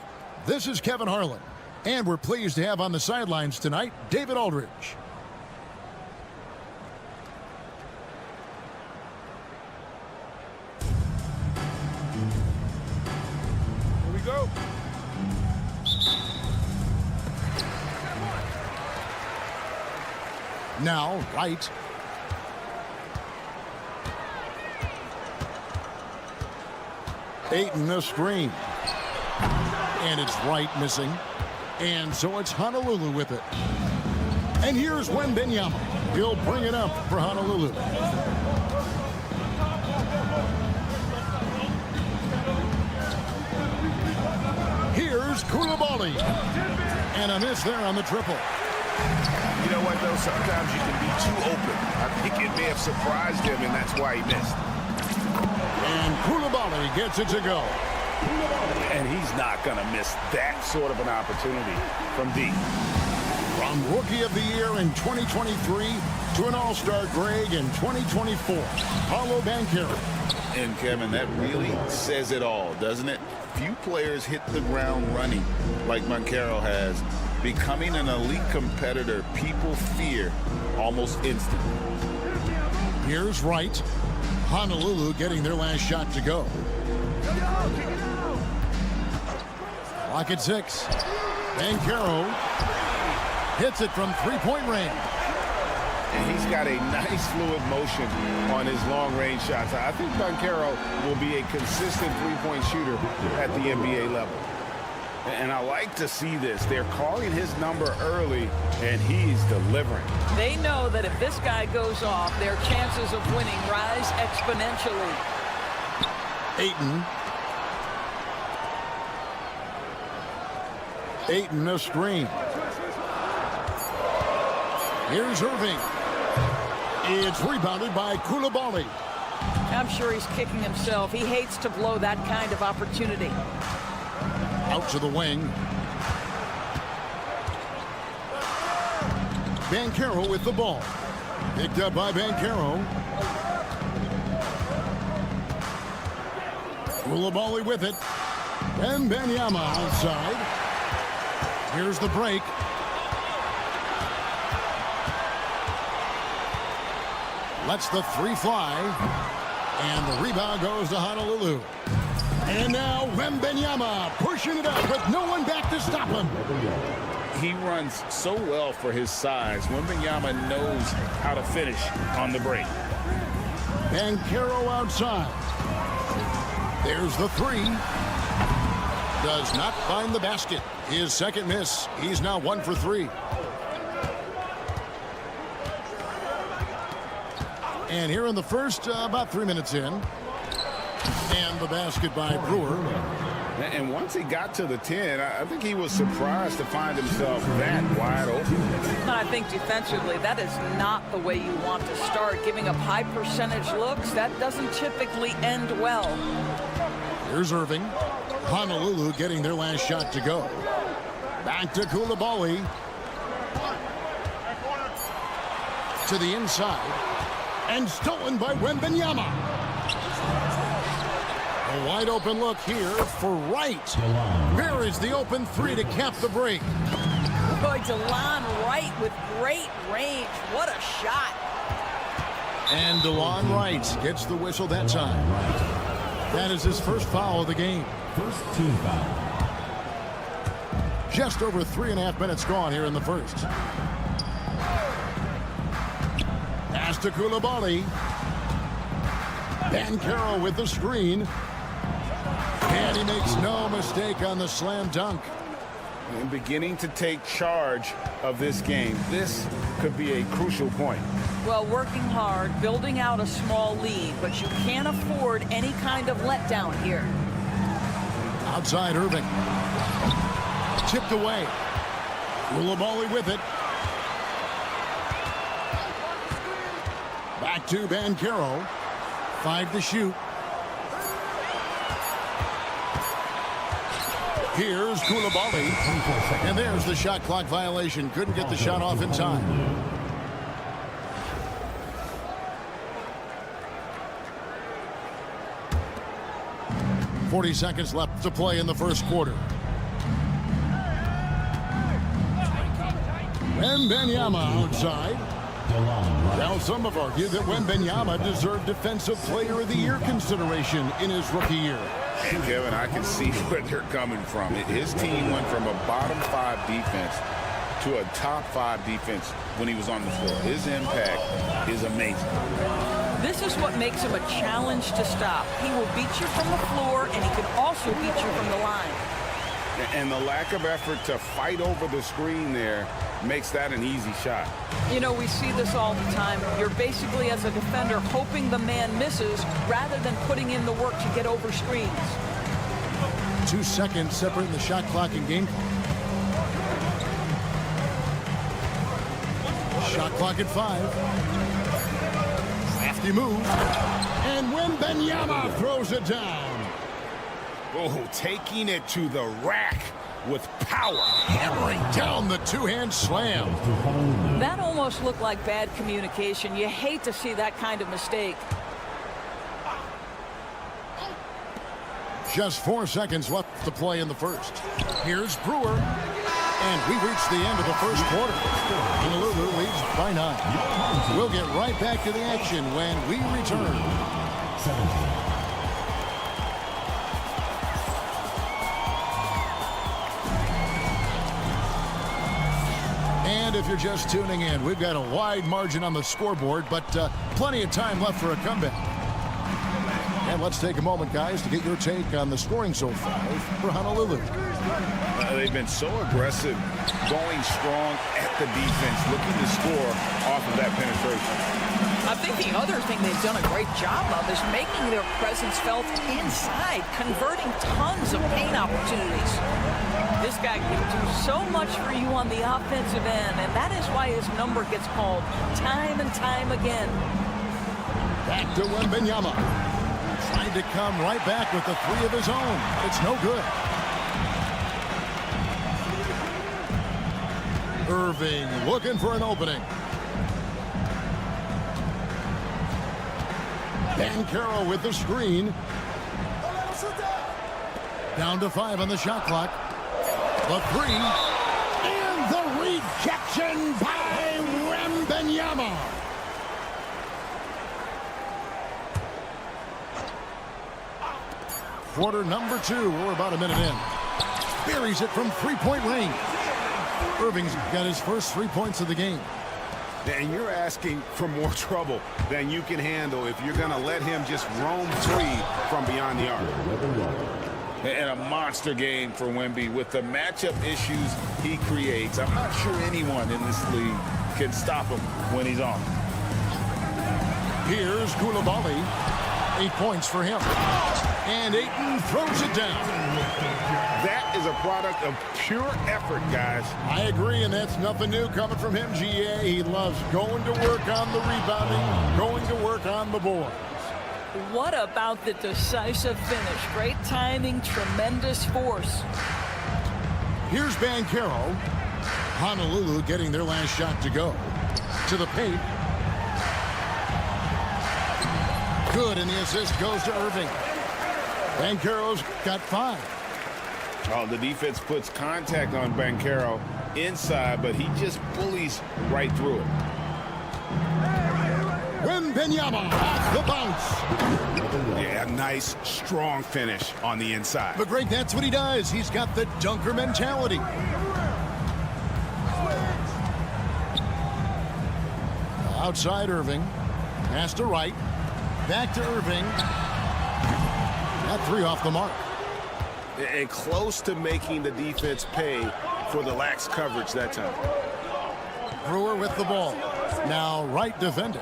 this is Kevin Harlan. And we're pleased to have on the sidelines tonight, David Aldridge. Here we go. Now, Wright. Ayton a screen. And it's Wright missing. And so it's Honolulu with it. And here's Wembanyama. He'll bring it up for Honolulu. Here's Koulibaly. And a miss there on the triple. You know what, though? Sometimes you can be too open. I think it may have surprised him, and that's why he missed. And Koulibaly gets it to go. And he's not going to miss that sort of an opportunity from deep. From Rookie of the Year in 2023 to an All-Star Greg in 2024, Paolo Banchero. And, Kevin, that really says it all, doesn't it? Few players hit the ground running like Banchero has. Becoming an elite competitor, people fear almost instantly. Here's Wright. Honolulu getting their last shot to go. Clock at 6. Banchero hits it from three-point range. And he's got a nice fluid motion on his long-range shots. I think Banchero will be a consistent three-point shooter at the NBA level. And I like to see this. They're calling his number early, and he's delivering. They know that if this guy goes off, their chances of winning rise exponentially. Ayton a screen. Here's Irving. It's rebounded by Koulibaly. I'm sure he's kicking himself. He hates to blow that kind of opportunity. Out to the wing. Banchero with the ball. Picked up by Banchero. Koulibaly with it. And Wembanyama outside. Here's the break. Lets the three fly. And the rebound goes to Honolulu. And now Wembanyama pushing it up with no one back to stop him. He runs so well for his size. Wembanyama knows how to finish on the break. Banchero outside. There's the three. Does not find the basket. His second miss. He's now 1 for 3. And here in the first, about 3 minutes in. And the basket by Brewer. And once he got to the 10, I think he was surprised to find himself that wide open. I think defensively, that is not the way you want to start. Giving up high percentage looks, that doesn't typically end well. Here's Irving. Honolulu getting their last shot to go. Back to Koulibaly. To the inside. And stolen by Wembanyama. A wide open look here for Wright. There is the open three to cap the break. Boy, DeLon Wright with great range. What a shot. And DeLon Wright gets the whistle that time. That is his first foul of the game. First team foul. Just over 3.5 minutes gone here in the first. Pass to Coulibaly. Banchero with the screen. And he makes no mistake on the slam dunk. And beginning to take charge of this game. This could be a crucial point. Well, working hard, building out a small lead, but you can't afford any kind of letdown here. Outside Irving. Tipped away. Coulibaly with it. Back to Banchero. 5 to shoot. Here's Coulibaly. And there's the shot clock violation. Couldn't get the shot off in time. .40 seconds left to play in the first quarter. Wembanyama outside. Now some have argued that Wembanyama deserved Defensive Player of the Year consideration in his rookie year. And Kevin, I can see where they're coming from. His team went from a bottom 5 defense to a top 5 defense when he was on the floor. His impact is amazing. This is what makes him a challenge to stop. He will beat you from the floor, and he can also beat you from the line. And the lack of effort to fight over the screen there makes that an easy shot. You know, we see this all the time. You're basically, as a defender, hoping the man misses rather than putting in the work to get over screens. 2 seconds separating the shot clock and game clock. Shot clock at 5. Crafty move. And Wembanyama throws it down. Oh, taking it to the rack with power. Hammering down the two-hand slam. That almost looked like bad communication. You hate to see that kind of mistake. Just 4 seconds left to play in the first. Here's Brewer. And we reached the end of the first quarter. Honolulu leads by 9. We'll get right back to the action when we return. 17. And if you're just tuning in, we've got a wide margin on the scoreboard, but plenty of time left for a comeback. And let's take a moment, guys, to get your take on the scoring so far for Honolulu. They've been so aggressive, going strong at the defense, looking to score off of that penetration. I think the other thing they've done a great job of is making their presence felt inside, converting tons of paint opportunities. This guy can do so much for you on the offensive end, and that is why his number gets called time and time again. Back to Wembanyama. Trying to come right back with the 3 of his own. It's no good. Irving looking for an opening. Banchero with the screen. Down to 5 on the shot clock. The 3. And the rejection by Wembanyama. Quarter number 2. We're about a minute in. Buries it from 3-point range. Irving's got his first 3 points of the game. And you're asking for more trouble than you can handle if you're going to let him just roam free from beyond the arc. And a monster game for Wemby with the matchup issues he creates. I'm not sure anyone in this league can stop him when he's on. Here's Coulibaly. 8 points for him. And Ayton throws it down. That is a product of pure effort, guys. I agree, and that's nothing new coming from him, GA. He loves going to work on the rebounding, going to work on the boards. What about the decisive finish? Great timing, tremendous force. Here's Banchero. Honolulu getting their last shot to go. To the paint. Good, and the assist goes to Irving. Banchero's got 5. Oh, the defense puts contact on Banchero inside, but he just bullies right through it. Wembanyama off the bounce. Yeah, nice, strong finish on the inside. But Greg, that's what he does. He's got the dunker mentality. Outside Irving. Pass to Wright. Back to Irving. That three off the mark. And close to making the defense pay for the lax coverage that time. Brewer with the ball. Now Wright defending.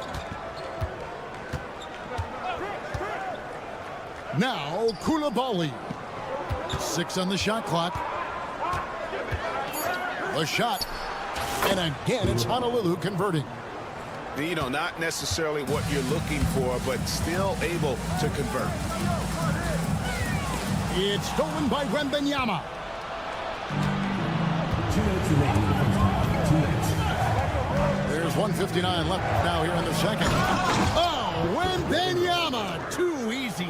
Now Coulibaly. 6 on the shot clock. The shot. And again, it's Honolulu converting. You know, not necessarily what you're looking for, but still able to convert. It's stolen by Wembanyama. 2 minutes remaining in the first half. 2 minutes. There's 1:59 left now here in the second. Oh, Wembanyama, too easy.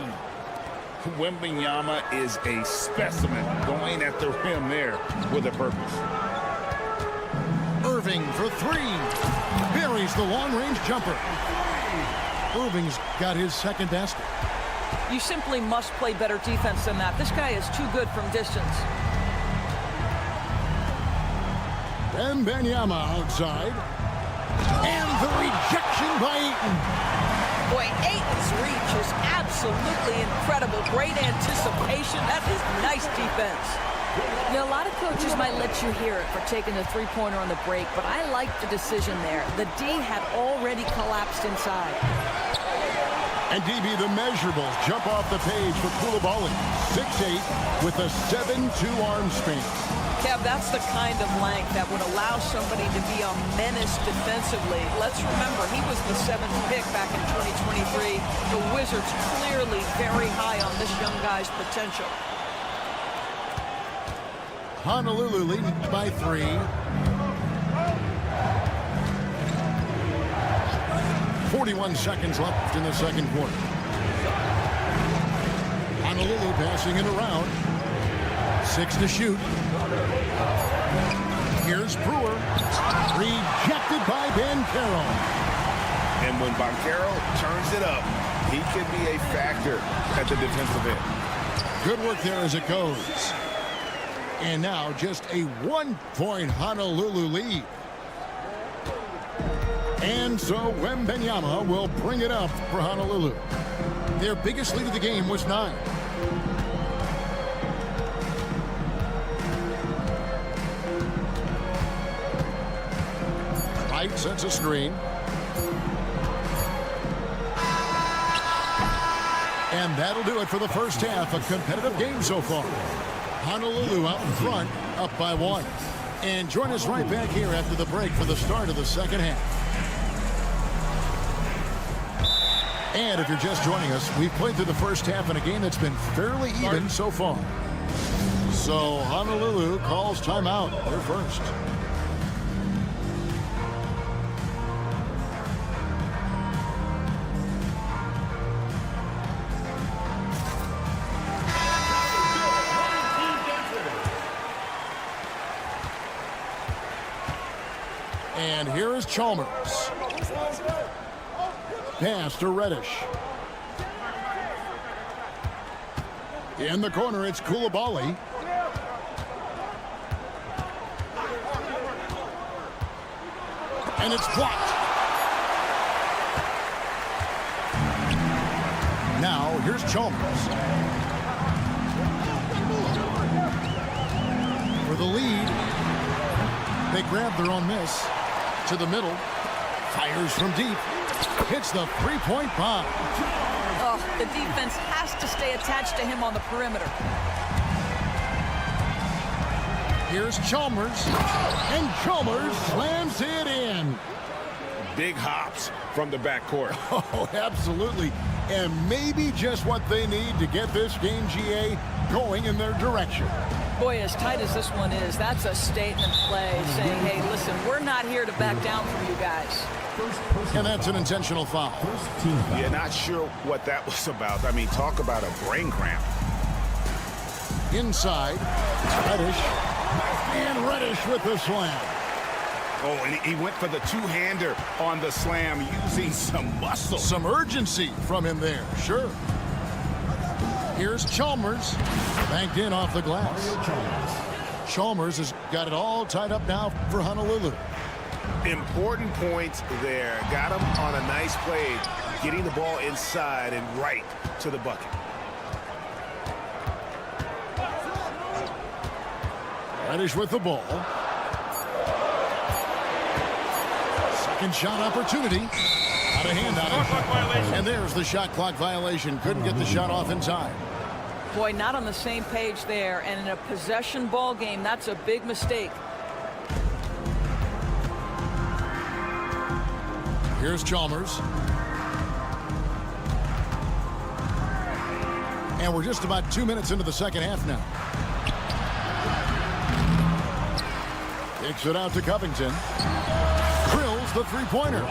Wembanyama is a specimen going at the rim there with a purpose. Irving for three. Buries the long-range jumper. Irving's got his second basket. You simply must play better defense than that. This guy is too good from distance. Wembanyama outside. And the rejection by Ayton. Boy, Ayton's reach is absolutely incredible. Great anticipation. That is nice defense. Now, a lot of coaches might let you hear it for taking the three-pointer on the break, but I like the decision there. The D had already collapsed inside. And DB, the measurables jump off the page for Coulibaly. 6'8" with a 7'2" arm span. Kev, that's the kind of length that would allow somebody to be a menace defensively. Let's remember, he was the 7th pick back in 2023. The Wizards clearly very high on this young guy's potential. Honolulu leading by 3. .41 seconds left in the second quarter. Honolulu passing it around. 6 to shoot. Here's Brewer. Rejected by Banchero. And when Banchero turns it up, he can be a factor at the defensive end. Good work there as it goes. And now just a 1-point Honolulu lead. And so Wembanyama will bring it up for Honolulu. Their biggest lead of the game was 9. Wright sets a screen. And that'll do it for the first half. A competitive game so far. Honolulu out in front, up by 1. And join us right back here after the break for the start of the second half. And if you're just joining us, we've played through the first half in a game that's been fairly even so far. So Honolulu calls timeout. They're first. And here is Chalmers. Pass to Reddish. In the corner, it's Coulibaly. And it's blocked. Now, here's Chalmers. For the lead. They grab their own miss. To the middle. Fires from deep. Hits the three-point bomb. Oh, the defense has to stay attached to him on the perimeter. Here's Chalmers. And Chalmers slams it in. Big hops from the backcourt. Oh, absolutely. And maybe just what they need to get this game, GA, going in their direction. Boy, as tight as this one is, that's a statement play saying, hey, listen, we're not here to back down from you guys. And that's an intentional foul. Yeah, not sure what that was about. I mean, talk about a brain cramp. Inside, Reddish. And Reddish with the slam. Oh, and he went for the two-hander on the slam using some muscle. Some urgency from him there, sure. Here's Chalmers, banked in off the glass. Chalmers has got it all tied up now for Honolulu. Important points there. Got him on a nice play, getting the ball inside and right to the bucket. Reddish with the ball. Second shot opportunity. Out of hand on it. And there's the shot clock violation. Couldn't get the shot off in time. Boy, not on the same page there. And in a possession ball game, that's a big mistake. Here's Chalmers. And we're just about 2 minutes into the second half now. Kicks it out to Covington. Drills the three-pointer.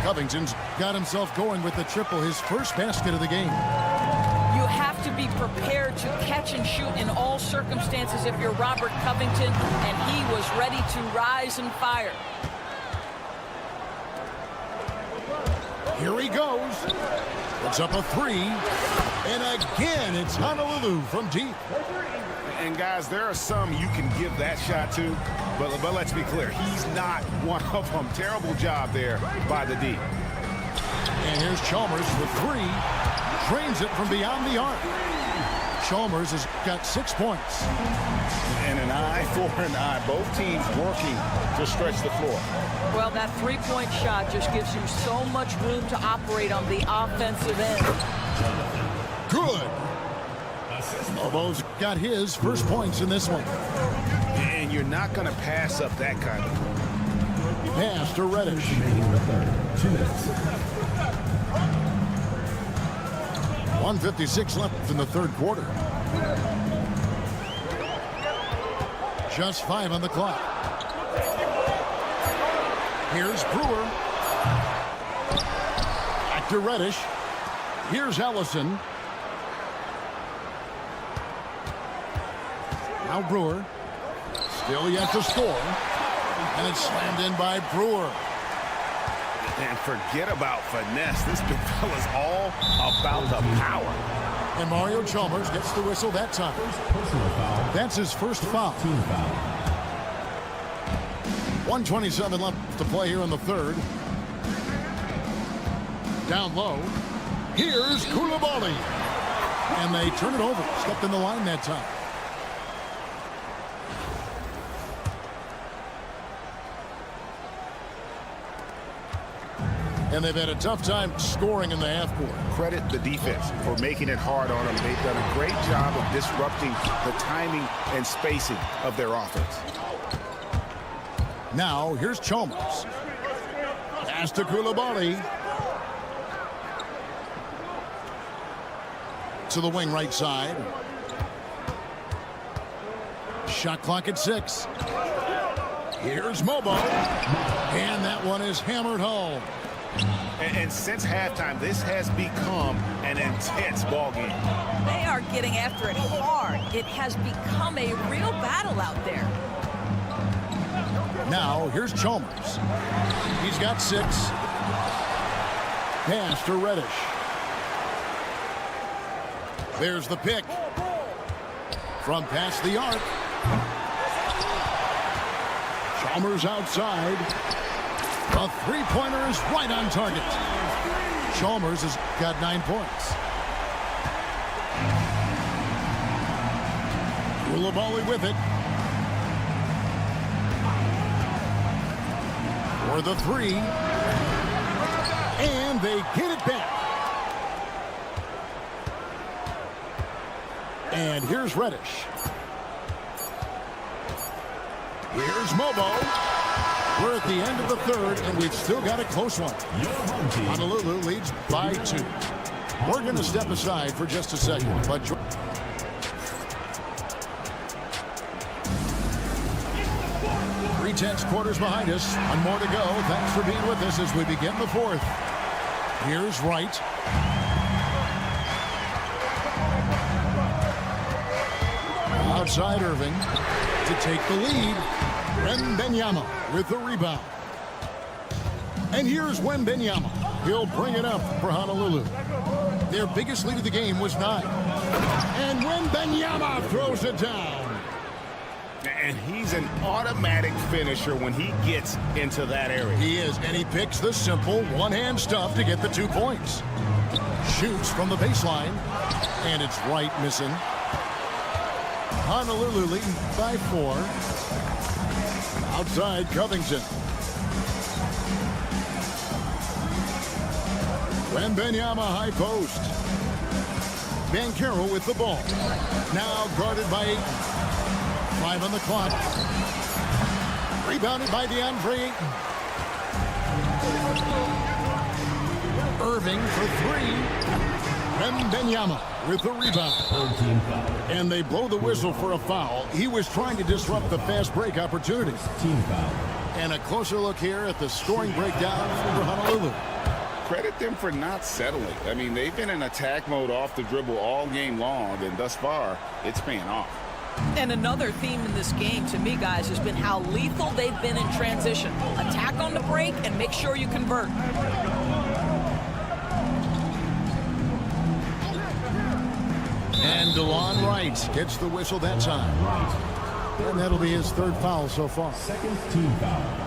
Covington's got himself going with the triple, his first basket of the game. You have to be prepared to catch and shoot in all circumstances if you're Robert Covington, and he was ready to rise and fire. Here he goes. Puts up a three. And again, it's Honolulu from deep. And guys, there are some you can give that shot to, but let's be clear, he's not one of them. Terrible job there by the D. And here's Chalmers for three. Drains it from beyond the arc. Chalmers has got 6 points. And an eye for an eye. Both teams working to stretch the floor. Well, that three-point shot just gives you so much room to operate on the offensive end. Good. Bobo's got his first points in this one. And you're not going to pass up that kind of play. Pass to Reddish. 2 minutes. 1:56 left in the third quarter. Just 5 on the clock. Here's Brewer. Back to Reddish. Here's Ellison. Now Brewer. Still yet to score. And it's slammed in by Brewer. And forget about finesse. This big fella's all about the power. And Mario Chalmers gets the whistle that time. That's his first foul. 1:27 left to play here in the third. Down low. Here's Koulibaly. And they turn it over. Stepped in the line that time. And they've had a tough time scoring in the half court. Credit the defense for making it hard on them. They've done a great job of disrupting the timing and spacing of their offense. Now, here's Chalmers. Pass to Koulibaly. To the wing right side. Shot clock at 6. Here's Mobo. And that one is hammered home. And since halftime, this has become an intense ball game. They are getting after it hard. It has become a real battle out there. Now, here's Chalmers. He's got 6. Pass to Reddish. There's the pick. From past the arc. Chalmers outside. The three-pointer is right on target. Chalmers has got 9 points. Koulibaly with it. For the 3. And they get it back. And here's Reddish. Here's Mobo. We're at the end of the third, and we've still got a close one. Honolulu leads by 2. We're going to step aside for just a second. But 3/10 quarters behind us. One more to go. Thanks for being with us as we begin the fourth. Here's Wright. Outside Irving to take the lead. Wembanyama with the rebound. And here's Wembanyama. He'll bring it up for Honolulu. Their biggest lead of the game was 9. And Wembanyama throws it down. And he's an automatic finisher when he gets into that area. He is, and he picks the simple one-hand stuff to get the 2 points. Shoots from the baseline, and it's right missing. Honolulu leading by 4. Outside Covington. Wembanyama high post. Banchero with the ball. Now guarded by Ayton. 5 on the clock. Rebounded by DeAndre Ayton. Irving for 3. Wembanyama with the rebound. And they blow the whistle for a foul. He was trying to disrupt the fast break opportunity. Team foul. And a closer look here at the scoring breakdown for Honolulu. Credit them for not settling. I mean, they've been in attack mode off the dribble all game long, and thus far, it's paying off. And another theme in this game, to me, guys, has been how lethal they've been in transition. Attack on the break and make sure you convert. And DeLon Wright gets the whistle that time. And that'll be his 3rd foul so far. Second team foul.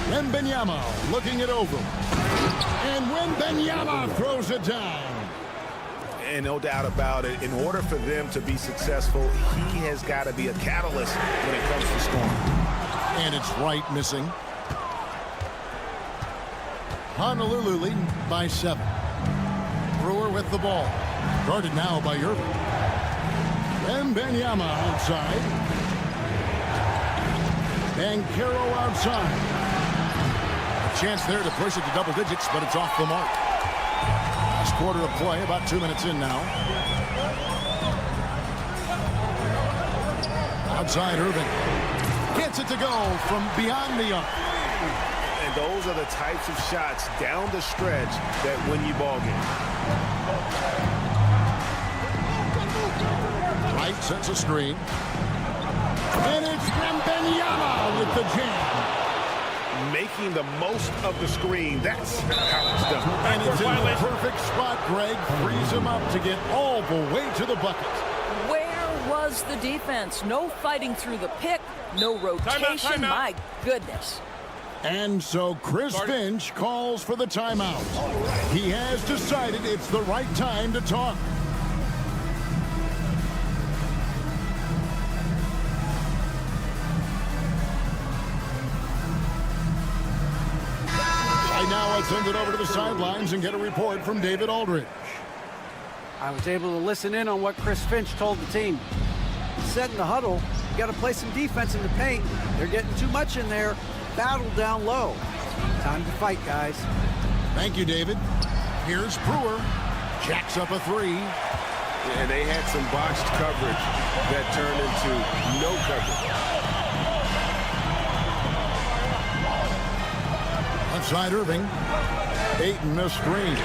Wembanyama looking it over. And Wembanyama throws it down. And no doubt about it, in order for them to be successful, he has got to be a catalyst when it comes to scoring. And it's right missing. Honolulu leading by 7. Brewer with the ball. Guarded now by Irving. Wembanyama outside. Banchero outside. A chance there to push it to double digits, but it's off the mark. Last quarter of play, about 2 minutes in now. Outside Irving. Gets it to go from beyond the arc. And those are the types of shots down the stretch that win you ball games. Wright sets a screen. And it's Wembanyama with the jam. Making the most of the screen. That's how it's done. And it's in the perfect spot. Greg frees him up to get all the way to the bucket. Where was the defense? No fighting through the pick, no rotation. Timeout. My goodness. And so Chris Finch calls for the timeout. He has decided it's the right time to talk. Right now, let's send it over to the sidelines and get a report from David Aldridge. I was able to listen in on what Chris Finch told the team. He said in the huddle, you got to play some defense in the paint. They're getting too much in there. Battle down low. Time to fight, guys. Thank you, David. Here's Brewer. Jacks up a 3. And they had some botched coverage that turned into no coverage. Outside Irving. Ayton a screen.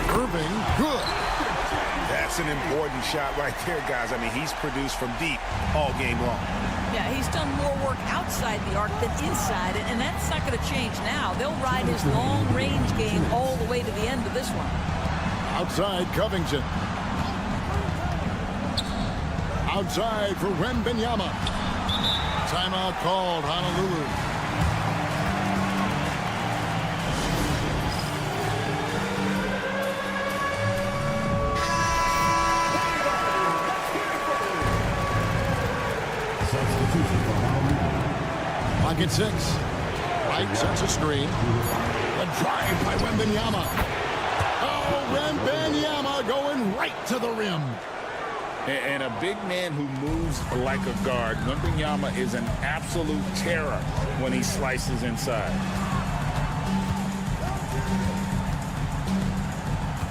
Irving, good. That's an important shot right there, guys. I mean, he's produced from deep all game long. Yeah, he's done more work outside the arc than inside it, and that's not going to change now. They'll ride his long-range game all the way to the end of this one. Outside Covington. Outside for Wembanyama. Timeout called, Honolulu. Clock at 6. Wright sets a screen. A drive by Wembanyama. Oh, Wembanyama going right to the rim. And a big man who moves like a guard. Wembanyama is an absolute terror when he slices inside.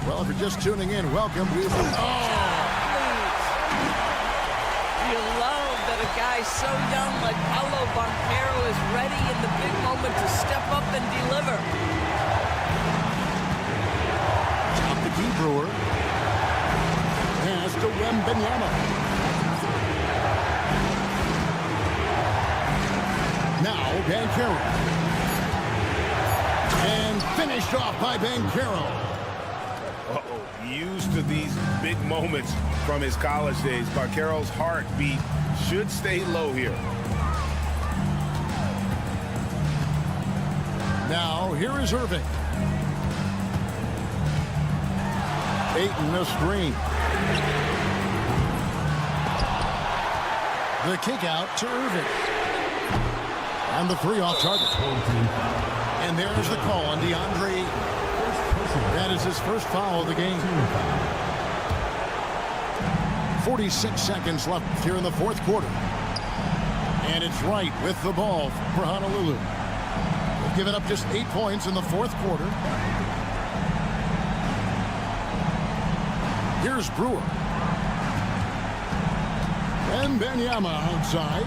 Well, if you're just tuning in, welcome. You love that a guy so young like Paolo Banchero is ready in the big moment to step up and deliver. Top the key, Brewer. Pass to Wembanyama. Now Banchero. And finished off by Banchero. Used to these big moments from his college days. Banchero's heartbeat should stay low here. Now, here is Irving. Ayton a screen. The kick out to Irving. And the three off target. And there's the call on DeAndre. That is his first foul of the game. 46 seconds left here in the fourth quarter. And it's Wright with the ball for Honolulu. They've given up just 8 points in the fourth quarter. Here's Brewer. And Wembanyama outside.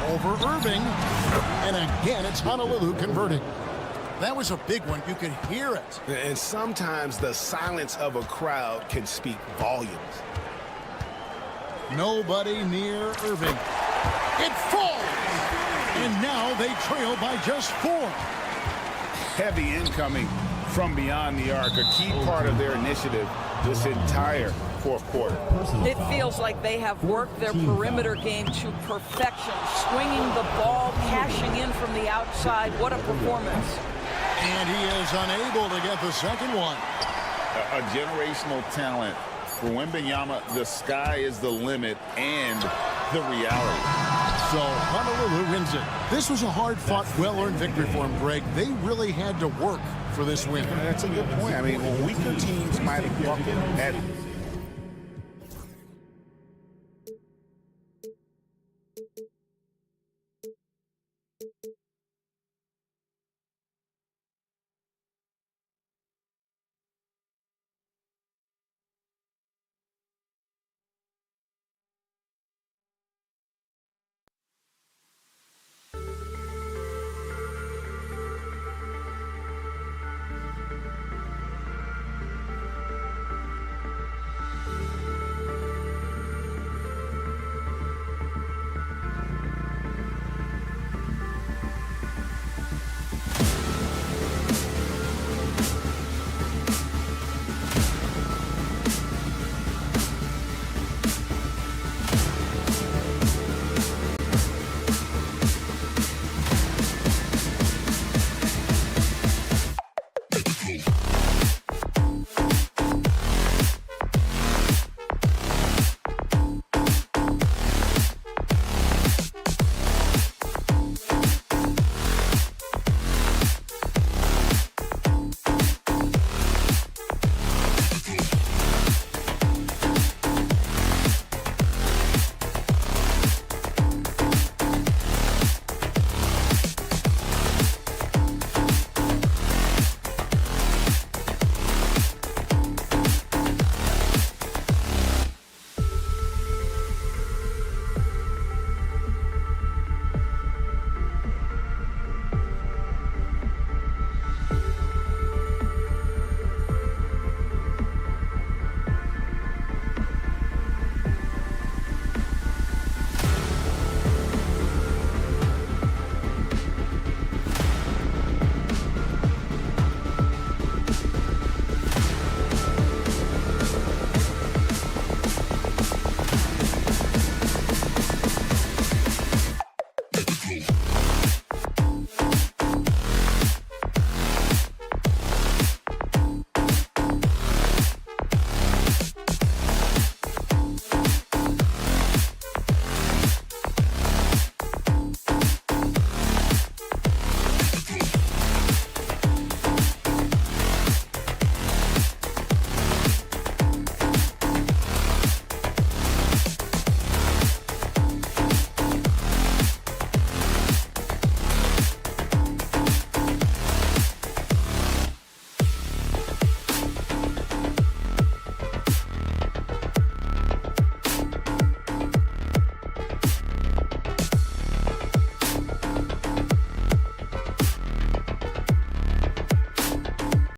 Over Irving. And again, it's Honolulu converting. That was a big one. You could hear it. And sometimes the silence of a crowd can speak volumes. Nobody near Irving. It falls! And now they trail by just 4. Heavy incoming from beyond the arc, a key part of their initiative this entire fourth quarter. It feels like they have worked their perimeter game to perfection, swinging the ball, cashing in from the outside. What a performance. And he is unable to get the second one. A generational talent. For Wembanyama, the sky is the limit and the reality. So Honolulu wins it. This was a hard-fought, well-earned victory for them, Greg. They really had to work for this win. That's a good point. I mean, weaker teams might have buckled at